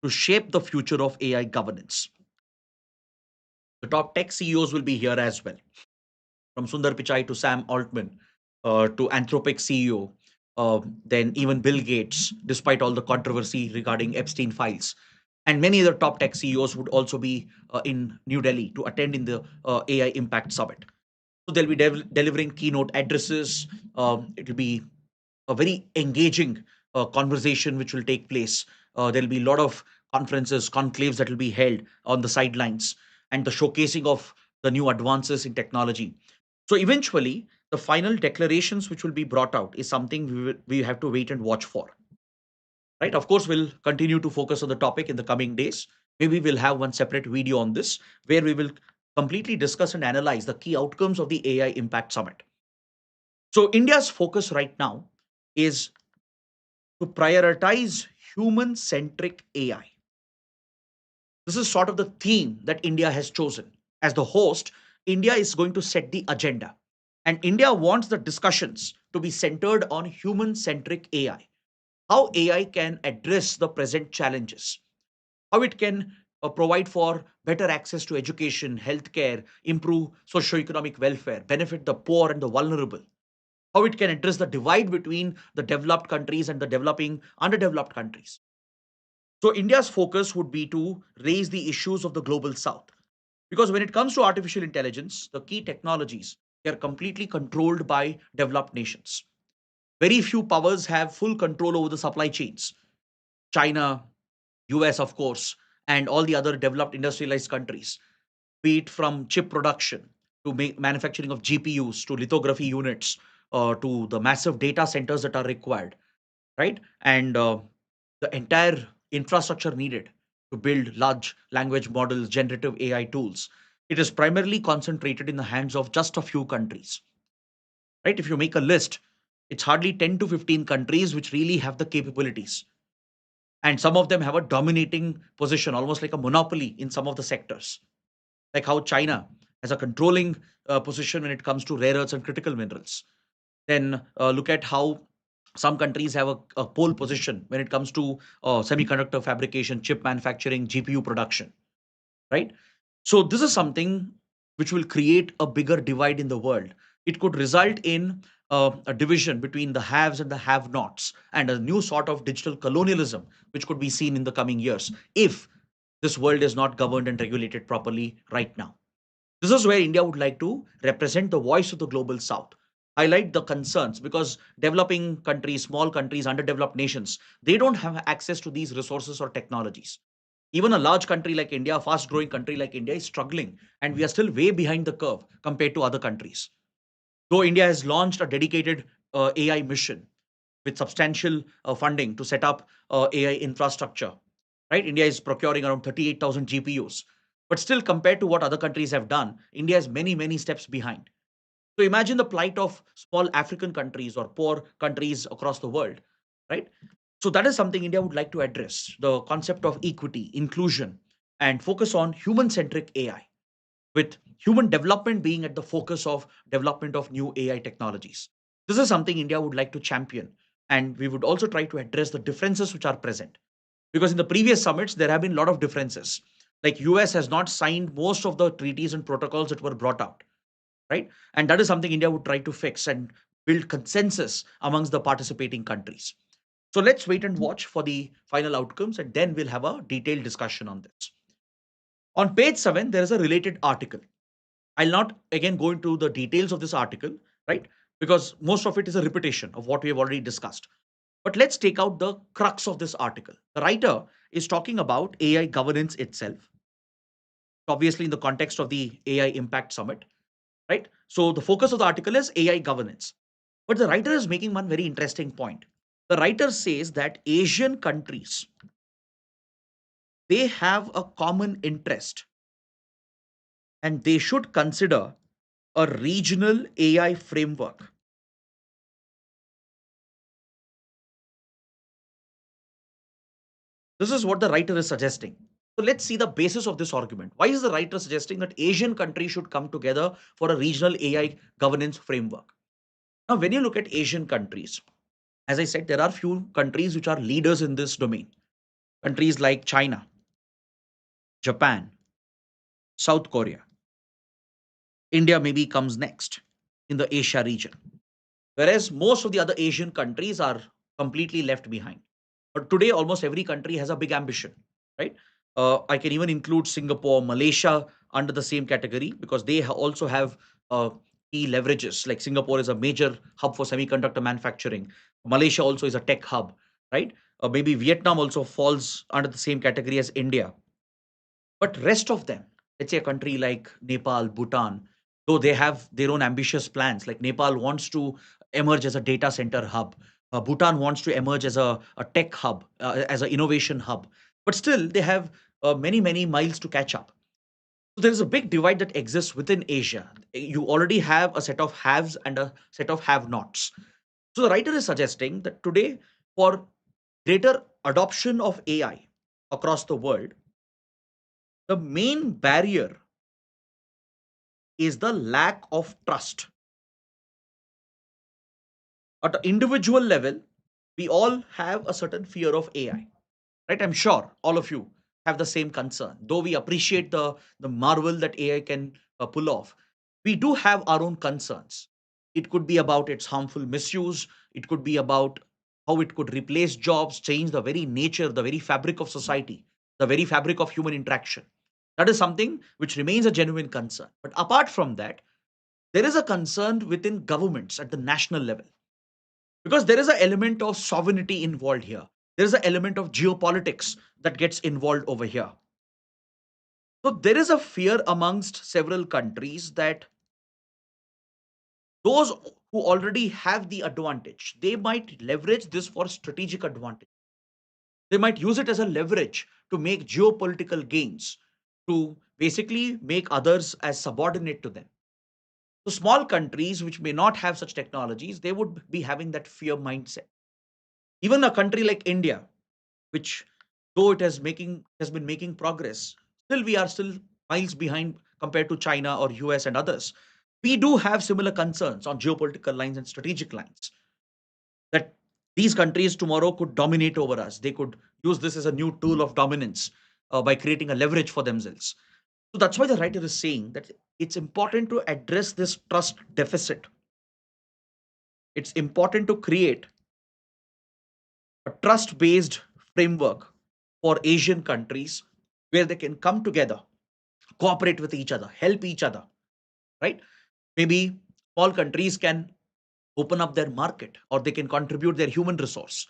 to shape the future of AI governance. The top tech CEOs will be here as well, from Sundar Pichai to Sam Altman to Anthropic CEO, then even Bill Gates, despite all the controversy regarding Epstein files. And many other top tech CEOs would also be in New Delhi to attend in the AI Impact Summit. So they'll be delivering keynote addresses. It'll be a very engaging conversation which will take place. There'll be a lot of conferences, conclaves that will be held on the sidelines, and the showcasing of the new advances in technology. So eventually, the final declarations which will be brought out is something we have to wait and watch for. Right? Of course, we'll continue to focus on the topic in the coming days. Maybe we'll have one separate video on this where we will completely discuss and analyze the key outcomes of the AI Impact Summit. So India's focus right now is to prioritize human centric AI. This is sort of the theme that India has chosen. As the host, India is going to set the agenda. And India wants the discussions to be centered on human centric AI, how AI can address the present challenges, how it can provide for better access to education, healthcare, improve socio-economic welfare, benefit the poor and the vulnerable, how it can address the divide between the developed countries and the developing underdeveloped countries. So India's focus would be to raise the issues of the global south. Because when it comes to artificial intelligence, the key technologies, they are completely controlled by developed nations. Very few powers have full control over the supply chains. China, US, of course, and all the other developed industrialized countries, be it from chip production to manufacturing of GPUs to lithography units to the massive data centers that are required, right? And the entire infrastructure needed to build large language models, generative AI tools. It is primarily concentrated in the hands of just a few countries, right? If you make a list, it's hardly 10 to 15 countries which really have the capabilities. And some of them have a dominating position, almost like a monopoly in some of the sectors, like how China has a controlling position when it comes to rare earths and critical minerals. Then look at how some countries have a pole position when it comes to semiconductor fabrication, chip manufacturing, GPU production, right? So this is something which will create a bigger divide in the world. It could result in a division between the haves and the have-nots, and a new sort of digital colonialism, which could be seen in the coming years if this world is not governed and regulated properly right now. This is where India would like to represent the voice of the global south, highlight the concerns, because developing countries, small countries, underdeveloped nations, they don't have access to these resources or technologies. Even a large country like India, a fast growing country like India, is struggling, and we are still way behind the curve compared to other countries. Though India has launched a dedicated AI mission with substantial funding to set up AI infrastructure, right? India is procuring around 38,000 GPUs. But still, compared to what other countries have done, India is many, many steps behind. So imagine the plight of small African countries or poor countries across the world, right? So that is something India would like to address, the concept of equity, inclusion, and focus on human centric AI, with human development being at the focus of development of new AI technologies. This is something India would like to champion. And we would also try to address the differences which are present. Because in the previous summits, there have been a lot of differences. Like US has not signed most of the treaties and protocols that were brought out, right? And that is something India would try to fix and build consensus amongst the participating countries. So let's wait and watch for the final outcomes, and then we'll have a detailed discussion on this. On page 7, there is a related article. I'll not again go into the details of this article, right? Because most of it is a repetition of what we have already discussed. But let's take out the crux of this article. The writer is talking about AI governance itself, obviously in the context of the AI Impact Summit, right? So the focus of the article is AI governance. But the writer is making one very interesting point. The writer says that Asian countries, they have a common interest, and they should consider a regional AI framework. This is what the writer is suggesting. So let's see the basis of this argument. Why is the writer suggesting that Asian countries should come together for a regional AI governance framework? Now, when you look at Asian countries, as I said, there are few countries which are leaders in this domain. Countries like China, Japan, South Korea. India maybe comes next in the Asia region. Whereas most of the other Asian countries are completely left behind. But today, almost every country has a big ambition, right? I can even include Singapore, Malaysia under the same category, because they also have key leverages. Like Singapore is a major hub for semiconductor manufacturing. Malaysia also is a tech hub, right? Maybe Vietnam also falls under the same category as India. But rest of them, let's say a country like Nepal, Bhutan, though they have their own ambitious plans, like Nepal wants to emerge as a data center hub. Bhutan wants to emerge as a tech hub, as an innovation hub. But still, they have many, many miles to catch up. So there is a big divide that exists within Asia. You already have a set of haves and a set of have nots. So the writer is suggesting that today, for greater adoption of AI across the world, the main barrier is the lack of trust. At an individual level, we all have a certain fear of AI, right? I'm sure all of you. have the same concern. Though we appreciate the marvel that AI can pull off, we do have our own concerns. It could be about its harmful misuse. It could be about how it could replace jobs, change the very nature, the very fabric of society, the very fabric of human interaction. That is something which remains a genuine concern. But apart from that, there is a concern within governments at the national level, because there is an element of sovereignty involved here. There is an element of geopolitics that gets involved over here. So there is a fear amongst several countries that those who already have the advantage, they might leverage this for strategic advantage. They might use it as a leverage to make geopolitical gains, to basically make others as subordinate to them. So small countries which may not have such technologies, they would be having that fear mindset. Even a country like India, which though it has been making progress, still we are still miles behind compared to China or US and others. We do have similar concerns on geopolitical lines and strategic lines, that these countries tomorrow could dominate over us. They could use this as a new tool of dominance by creating a leverage for themselves. So that's why the writer is saying that it's important to address this trust deficit. It's important to create a trust based framework for Asian countries where they can come together, cooperate with each other, help each other, right? Maybe small countries can open up their market, or they can contribute their human resource,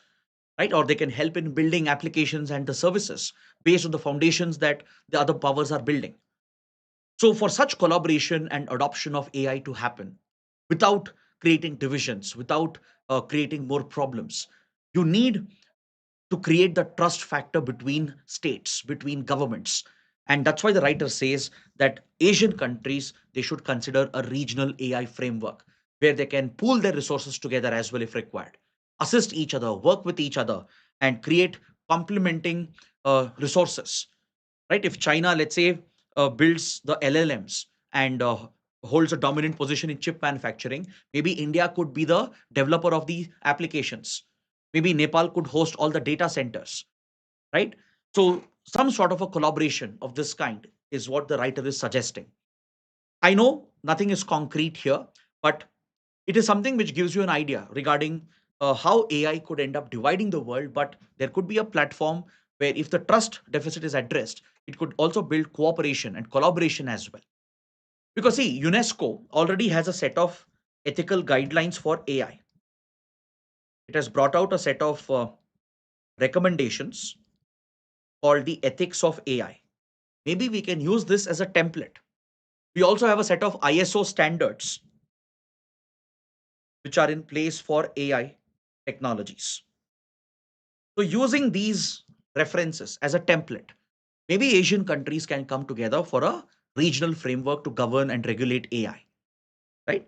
right? Or they can help in building applications and the services based on the foundations that the other powers are building. So, for such collaboration and adoption of AI to happen without creating divisions, without creating more problems, you need to create the trust factor between states, between governments. And that's why the writer says that Asian countries, they should consider a regional AI framework where they can pool their resources together as well if required, assist each other, work with each other, and create complementing resources, right? If China, let's say, builds the LLMs and holds a dominant position in chip manufacturing, maybe India could be the developer of the applications. Maybe Nepal could host all the data centers, right? So some sort of a collaboration of this kind is what the writer is suggesting. I know nothing is concrete here, but it is something which gives you an idea regarding how AI could end up dividing the world. But there could be a platform where, if the trust deficit is addressed, it could also build cooperation and collaboration as well. Because see, UNESCO already has a set of ethical guidelines for AI. It has brought out a set of recommendations called the ethics of AI. Maybe we can use this as a template. We also have a set of ISO standards which are in place for AI technologies. So, using these references as a template, maybe Asian countries can come together for a regional framework to govern and regulate AI, right?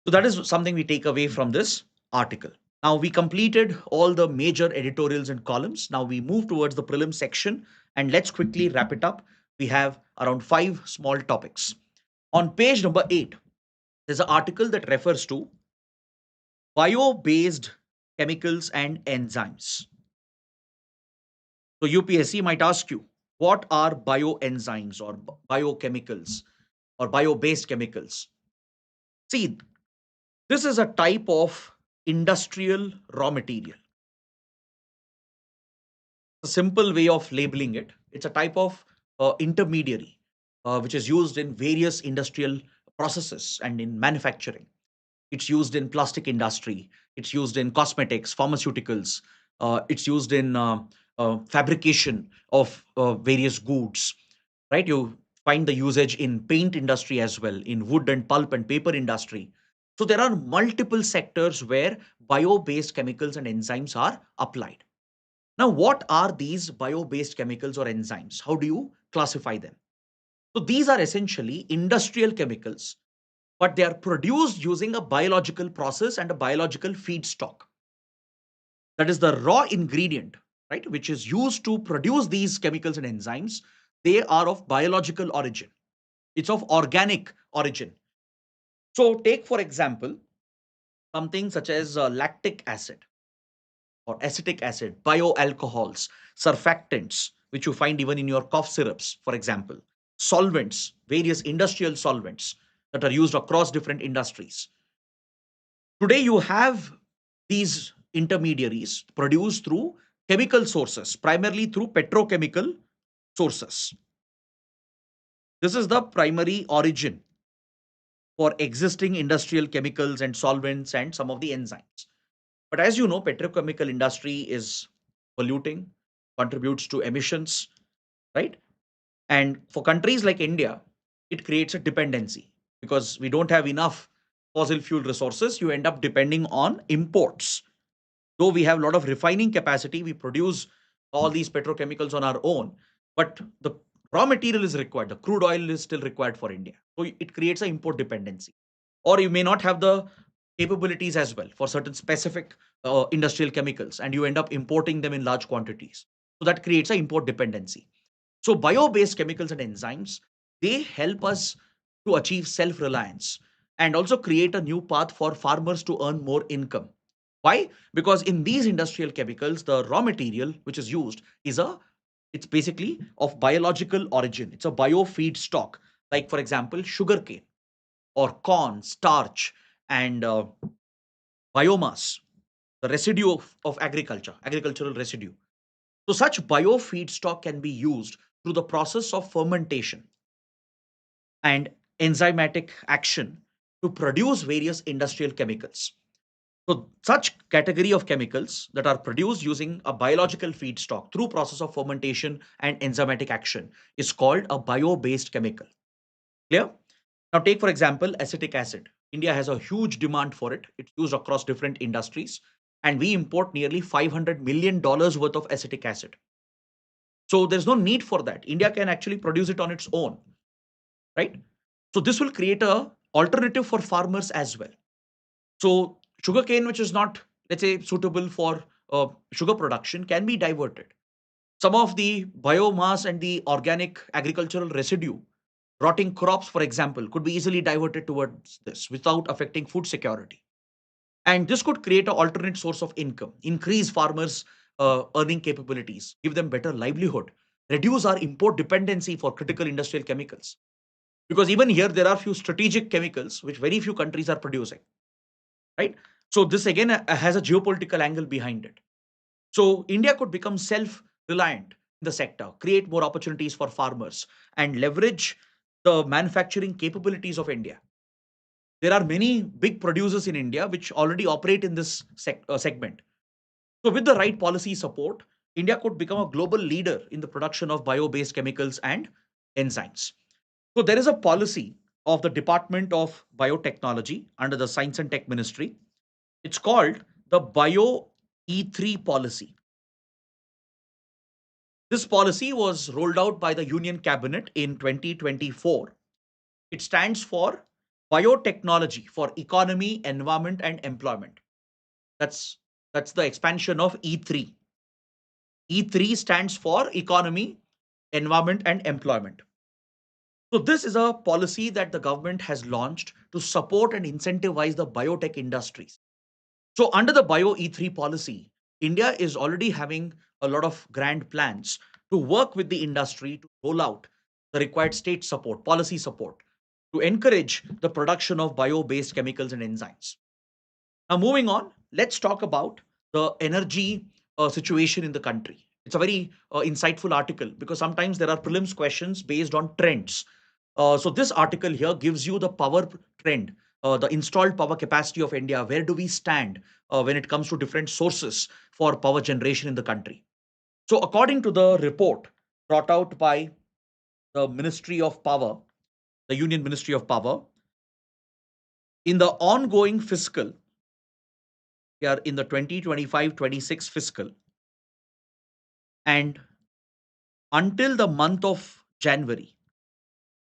So, that is something we take away from this article. Now, we completed all the major editorials and columns. Now, we move towards the prelim section, and let's quickly wrap it up. We have around five small topics. On page number 8, there's an article that refers to bio based chemicals and enzymes. So UPSC might ask you, what are bioenzymes or biochemicals or bio-based chemicals? See, this is a type of industrial raw material. A simple way of labeling it, it's a type of intermediary which is used in various industrial processes and in manufacturing. It's used in plastic industry. It's used in cosmetics, pharmaceuticals. It's used in fabrication of various goods, right? You find the usage in paint industry as well, in wood and pulp and paper industry. So there are multiple sectors where bio-based chemicals and enzymes are applied. Now, what are these bio-based chemicals or enzymes? How do you classify them? So these are essentially industrial chemicals, but they are produced using a biological process and a biological feedstock. That is the raw ingredient, right, which is used to produce these chemicals and enzymes. They are of biological origin, it's of organic origin. So, take for example something such as lactic acid or acetic acid, bioalcohols, surfactants, which you find even in your cough syrups, for example, solvents, various industrial solvents that are used across different industries. Today, you have these intermediaries produced through chemical sources, primarily through petrochemical sources. This is the primary origin for existing industrial chemicals and solvents and some of the enzymes. But as you know, petrochemical industry is polluting, contributes to emissions, right? And for countries like India, it creates a dependency because we don't have enough fossil fuel resources. You end up depending on imports. Though we have a lot of refining capacity, we produce all these petrochemicals on our own, but the raw material is required. The crude oil is still required for India. So it creates an import dependency. Or you may not have the capabilities as well for certain specific industrial chemicals, and you end up importing them in large quantities. So that creates an import dependency. So bio-based chemicals and enzymes, they help us to achieve self-reliance and also create a new path for farmers to earn more income. Why? Because in these industrial chemicals, the raw material which is used is it's basically of biological origin. It's a bio feedstock, like for example, sugarcane or corn, starch, and biomass, the residue of agriculture, agricultural residue. So such bio feedstock can be used through the process of fermentation and enzymatic action to produce various industrial chemicals. So such category of chemicals that are produced using a biological feedstock through process of fermentation and enzymatic action is called a bio-based chemical. Clear? Now take for example acetic acid. India has a huge demand for it. It's used across different industries and we import nearly $500 million worth of acetic acid. So there's no need for that. India can actually produce it on its own, right? So this will create a alternative for farmers as well. So sugarcane, which is not, let's say, suitable for sugar production, can be diverted. Some of the biomass and the organic agricultural residue, rotting crops, for example, could be easily diverted towards this without affecting food security. And this could create an alternate source of income, increase farmers' earning capabilities, give them better livelihood, reduce our import dependency for critical industrial chemicals. Because even here, there are few strategic chemicals which very few countries are producing, right? So this again has a geopolitical angle behind it. So India could become self-reliant in the sector, create more opportunities for farmers, and leverage the manufacturing capabilities of India. There are many big producers in India which already operate in this segment. So with the right policy support, India could become a global leader in the production of bio-based chemicals and enzymes. So there is a policy of the Department of Biotechnology under the Science and Tech Ministry. It's called the Bio E3 policy. This policy was rolled out by the Union Cabinet in 2024. It stands for biotechnology for economy, environment, and employment. That's that's the expansion of E3. E3 stands for economy, environment, and employment. So this is a policy that the government has launched to support and incentivize the biotech industries. So under the Bio E3 policy, India is already having a lot of grand plans to work with the industry to roll out the required state support, policy support, to encourage the production of bio-based chemicals and enzymes. Now, moving on, let's talk about the energy situation in the country. It's a very insightful article because sometimes there are prelims questions based on trends. So this article here gives you the power trend, the installed power capacity of India. Where do we stand when it comes to different sources for power generation in the country? So according to the report brought out by the Ministry of Power, the Union Ministry of Power, in the ongoing fiscal, we are in the 2025-26 fiscal, and until the month of January,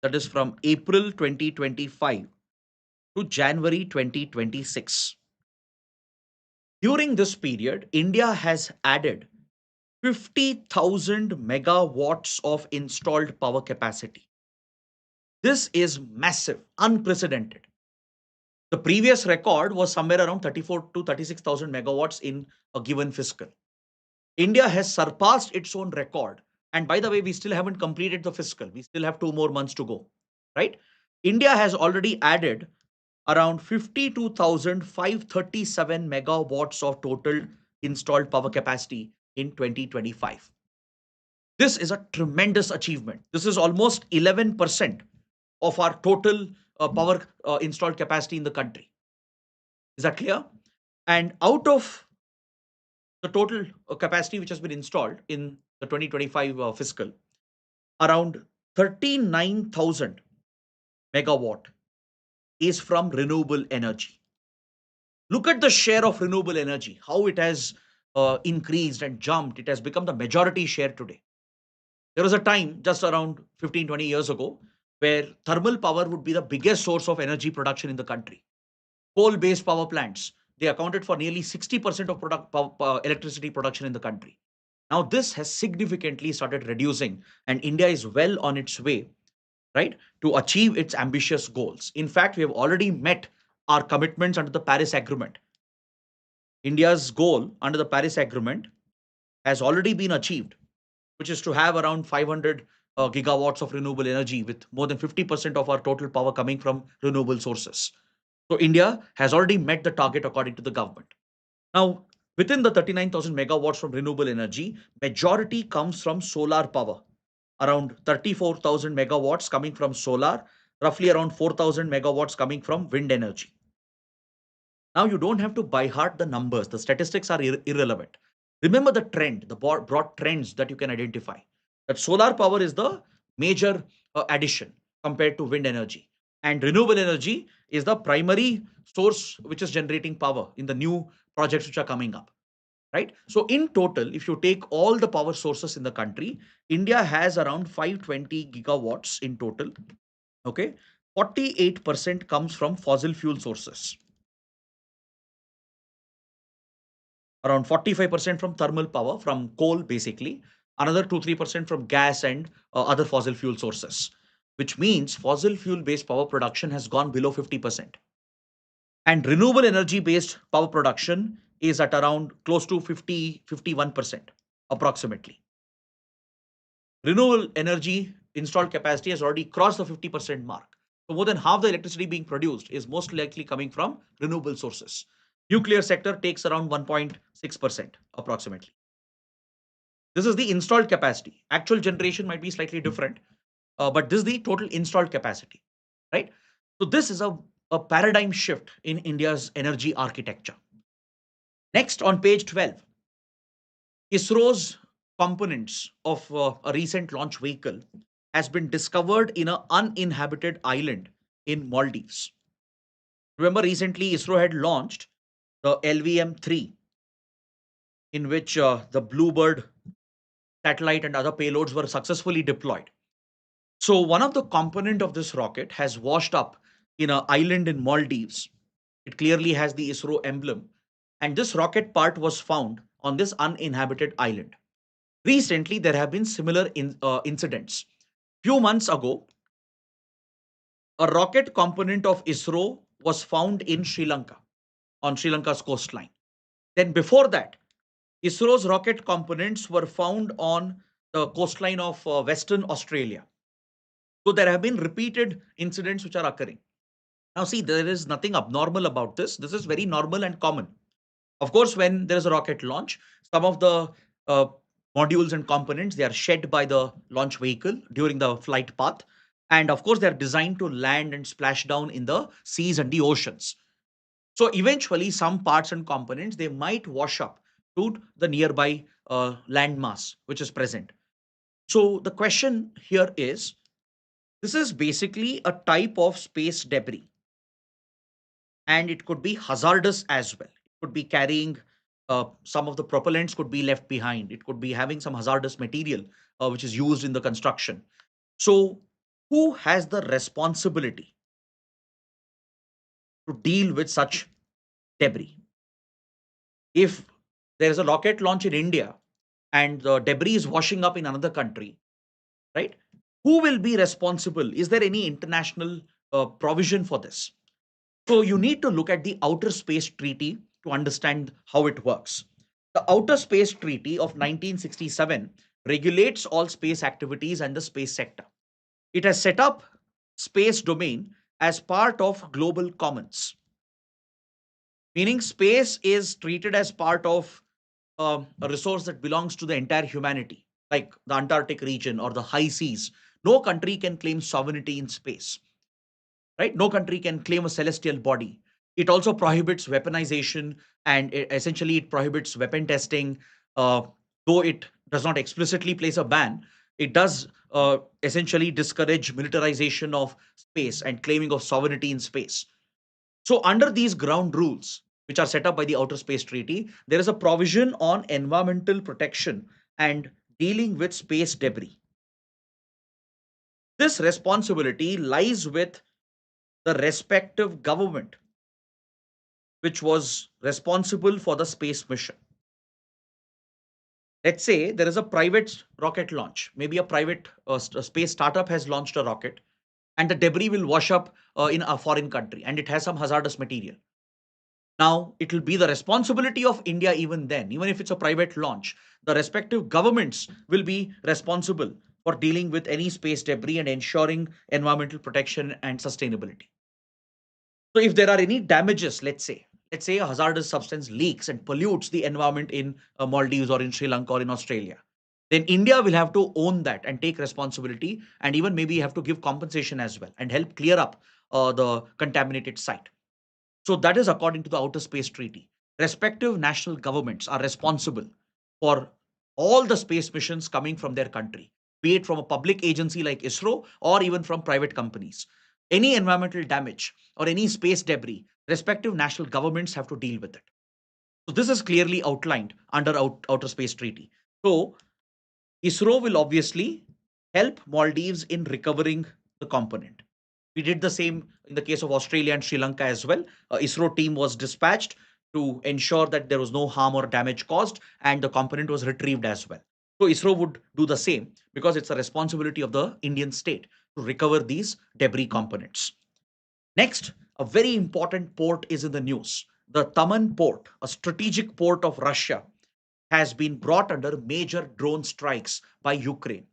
that is from April 2025 to January 2026. During this period, India has added 50,000 megawatts of installed power capacity. This is massive, unprecedented. The previous record was somewhere around 34 to 36,000 megawatts in a given fiscal. India has surpassed its own record And by the way, we still haven't completed the fiscal. We still have 2 more months to go, right? India has already added around 52,537 megawatts of total installed power capacity in 2025. This is a tremendous achievement. This is almost 11% of our total power installed capacity in the country. Is that clear? And out of the total capacity which has been installed in the 2025 fiscal, around 39,000 megawatt is from renewable energy. Look at the share of renewable energy, how it has increased and jumped. It has become the majority share today. There was a time just around 15, 20 years ago where thermal power would be the biggest source of energy production in the country. Coal based power plants, they accounted for nearly 60% of electricity production in the country. Now, this has significantly started reducing, and India is well on its way, right, to achieve its ambitious goals. In fact, we have already met our commitments under the Paris Agreement. India's goal under the Paris Agreement has already been achieved, which is to have around 500 gigawatts of renewable energy with more than 50% of our total power coming from renewable sources. So India has already met the target according to the government. Now, within the 39,000 megawatts from renewable energy, majority comes from solar power. Around 34,000 megawatts coming from solar, roughly around 4,000 megawatts coming from wind energy. Now, you don't have to by heart the numbers, the statistics are irrelevant. Remember the trend, the broad trends that you can identify. That solar power is the major addition compared to wind energy. And renewable energy is the primary source which is generating power in the new projects which are coming up. Right? So, in total, if you take all the power sources in the country, India has around 520 gigawatts in total. Okay. 48% comes from fossil fuel sources, around 45% from thermal power, from coal, basically, another 2 3% from gas and other fossil fuel sources, which means fossil fuel based power production has gone below 50%. And renewable energy based power production is at around close to 51% approximately. Renewable energy installed capacity has already crossed the 50% mark. So more than half the electricity being produced is most likely coming from renewable sources. Nuclear sector takes around 1.6% approximately. This is the installed capacity. Actual generation might be slightly different, but this is the total installed capacity, right? So this is a paradigm shift in India's energy architecture. Next, on page 12, ISRO's components of a recent launch vehicle has been discovered in an uninhabited island in Maldives. Remember, recently ISRO had launched the LVM-3, in which the Bluebird satellite and other payloads were successfully deployed. So one of the component of this rocket has washed up in an island in Maldives. It clearly has the ISRO emblem, and this rocket part was found on this uninhabited island. Recently, there have been similar incidents. Few months ago, a rocket component of ISRO was found in Sri Lanka, on Sri Lanka's coastline. Then, before that, ISRO's rocket components were found on the coastline of Western Australia. So, there have been repeated incidents which are occurring. Now, see, there is nothing abnormal about this. This is very normal and common. Of course, when there is a rocket launch, some of the uh, modules and components, they are shed by the launch vehicle during the flight path, and of course they are designed to land and splash down in the seas and the oceans. So eventually some parts and components, they might wash up to the nearby land mass which is present. So the question here is, this is basically a type of space debris, and it could be hazardous as well. It could be carrying some of the propellants could be left behind. It could be having some hazardous material which is used in the construction. So, who has the responsibility to deal with such debris? If there is a rocket launch in India and the debris is washing up in another country, right? Who will be responsible? Is there any international provision for this? So you need to look at the Outer Space Treaty to understand how it works. The Outer Space Treaty of 1967 regulates all space activities and the space sector. It has set up space domain as part of global commons, meaning space is treated as part of a resource that belongs to the entire humanity, like the Antarctic region or the high seas. No country can claim sovereignty in space, right? No country can claim a celestial body. It also prohibits weaponization, and essentially it prohibits weapon testing. Uh, though it does not explicitly place a ban, it does essentially discourage militarization of space and claiming of sovereignty in space. So, under these ground rules, which are set up by the Outer Space Treaty, there is a provision on environmental protection and dealing with space debris. This responsibility lies with the respective government which was responsible for the space mission. Let's say there is a private rocket launch, maybe a private space startup has launched a rocket, and the debris will wash up in a foreign country and it has some hazardous material. Now, it will be the responsibility of India, even then, even if it's a private launch, the respective governments will be responsible for dealing with any space debris and ensuring environmental protection and sustainability. So if there are any damages, let's say a hazardous substance leaks and pollutes the environment in Maldives or in Sri Lanka or in Australia, then India will have to own that and take responsibility, and even maybe have to give compensation as well and help clear up the contaminated site. So that is according to the Outer Space Treaty. Respective national governments are responsible for all the space missions coming from their country, be it from a public agency like ISRO or even from private companies. Any environmental damage or any space debris, respective national governments have to deal with it. So this is clearly outlined under Outer Space Treaty. So ISRO will obviously help Maldives in recovering the component. We did the same in the case of Australia and Sri Lanka as well. ISRO team was dispatched to ensure that there was no harm or damage caused and the component was retrieved as well. So ISRO would do the same because it's a responsibility of the Indian state to recover these debris components. Next, a very important port is in the news. The Taman port, a strategic port of Russia, has been brought under major drone strikes by Ukraine.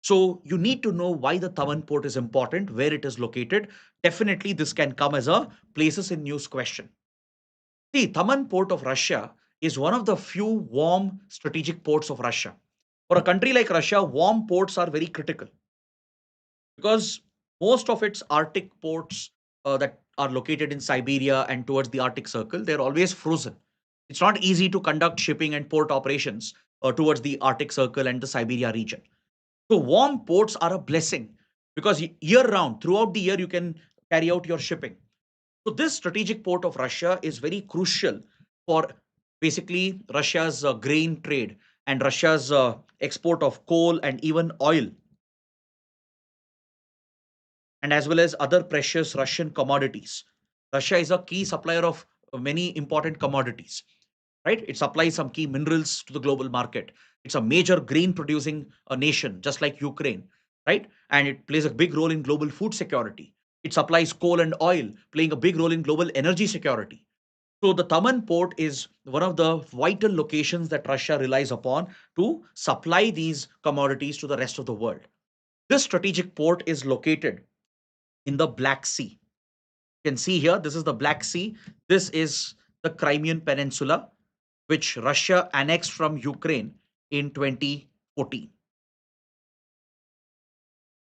So you need to know why the Taman port is important, where it is located. Definitely, this can come as a places in news question. See, Taman port of Russia is one of the few warm strategic ports of Russia. For a country like Russia, warm ports are very critical because most of its Arctic ports that are located in Siberia and towards the Arctic Circle, they're always frozen. It's not easy to conduct shipping and port operations towards the Arctic Circle and the Siberia region. So warm ports are a blessing because year round, throughout the year, you can carry out your shipping. So this strategic port of Russia is very crucial for basically Russia's grain trade and Russia's export of coal and even oil, and as well as other precious Russian commodities. Russia is a key supplier of many important commodities, right? It supplies some key minerals to the global market. It's a major grain producing nation, just like Ukraine, right? And it plays a big role in global food security. It supplies coal and oil, playing a big role in global energy security. So the Taman port is one of the vital locations that Russia relies upon to supply these commodities to the rest of the world. This strategic port is located in the Black Sea. You can see here, this is the Black Sea. This is the Crimean Peninsula, which Russia annexed from Ukraine in 2014,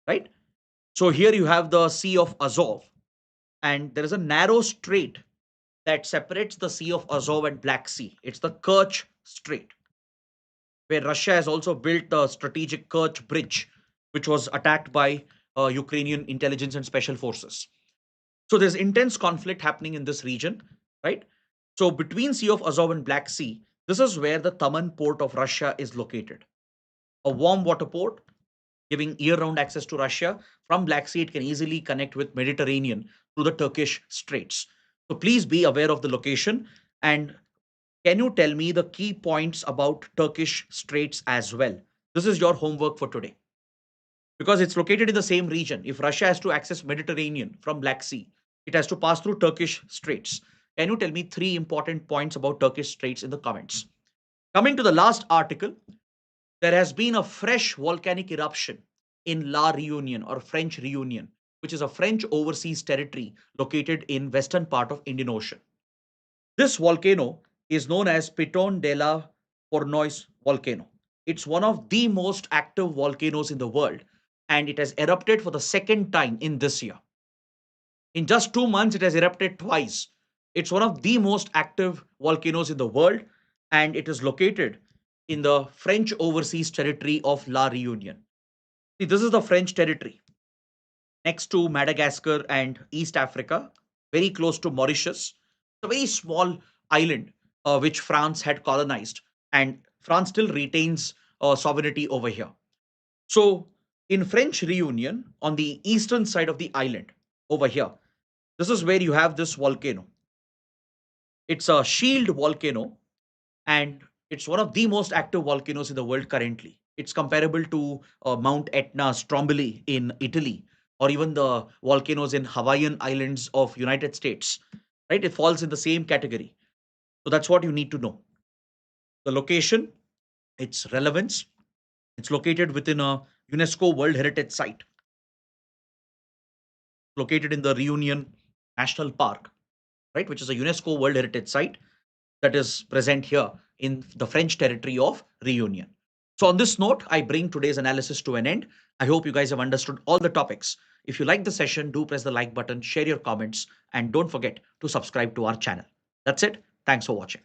right? So here you have the Sea of Azov, and there is a narrow strait that separates the Sea of Azov and Black Sea. It's the Kerch Strait, where Russia has also built the strategic Kerch Bridge, which was attacked by Ukrainian intelligence and special forces. So there's intense conflict happening in this region, right? So between Sea of Azov and Black Sea, this is where the Taman port of Russia is located. A warm water port giving year-round access to Russia. From Black Sea, it can easily connect with Mediterranean through the Turkish Straits. So please be aware of the location. And can you tell me the key points about Turkish Straits as well? This is your homework for today because it's located in the same region. If Russia has to access Mediterranean from Black Sea, it has to pass through Turkish Straits. Can you tell me three important points about Turkish Straits in the comments? Coming to the last article, there has been a fresh volcanic eruption in La Réunion or French Réunion, which is a French overseas territory located in western part of Indian Ocean. This volcano is known as Piton de la Fournaise volcano. It's one of the most active volcanoes in the world, and it has erupted for the second time in this year. In just 2 months, it has erupted twice. It's one of the most active volcanoes in the world, and it is located in the French overseas territory of La Réunion. See, this is the French territory next to Madagascar and East Africa, very close to Mauritius. It's a very small island which France had colonized, and France still retains sovereignty over here. So, in French Reunion, on the eastern side of the island, over here, this is where you have this volcano. It's a shield volcano, and it's one of the most active volcanoes in the world currently. It's comparable to Mount Etna, Stromboli in Italy, or even the volcanoes in Hawaiian Islands of United States. Right? It falls in the same category. So that's what you need to know. The location, its relevance. It's located within a UNESCO World Heritage Site, located in the Reunion National Park, right, which is a UNESCO World Heritage Site that is present here in the French territory of Reunion. So, on this note, I bring today's analysis to an end. I hope you guys have understood all the topics. If you like the session, do press the like button, share your comments, and don't forget to subscribe to our channel. That's it. Thanks for watching.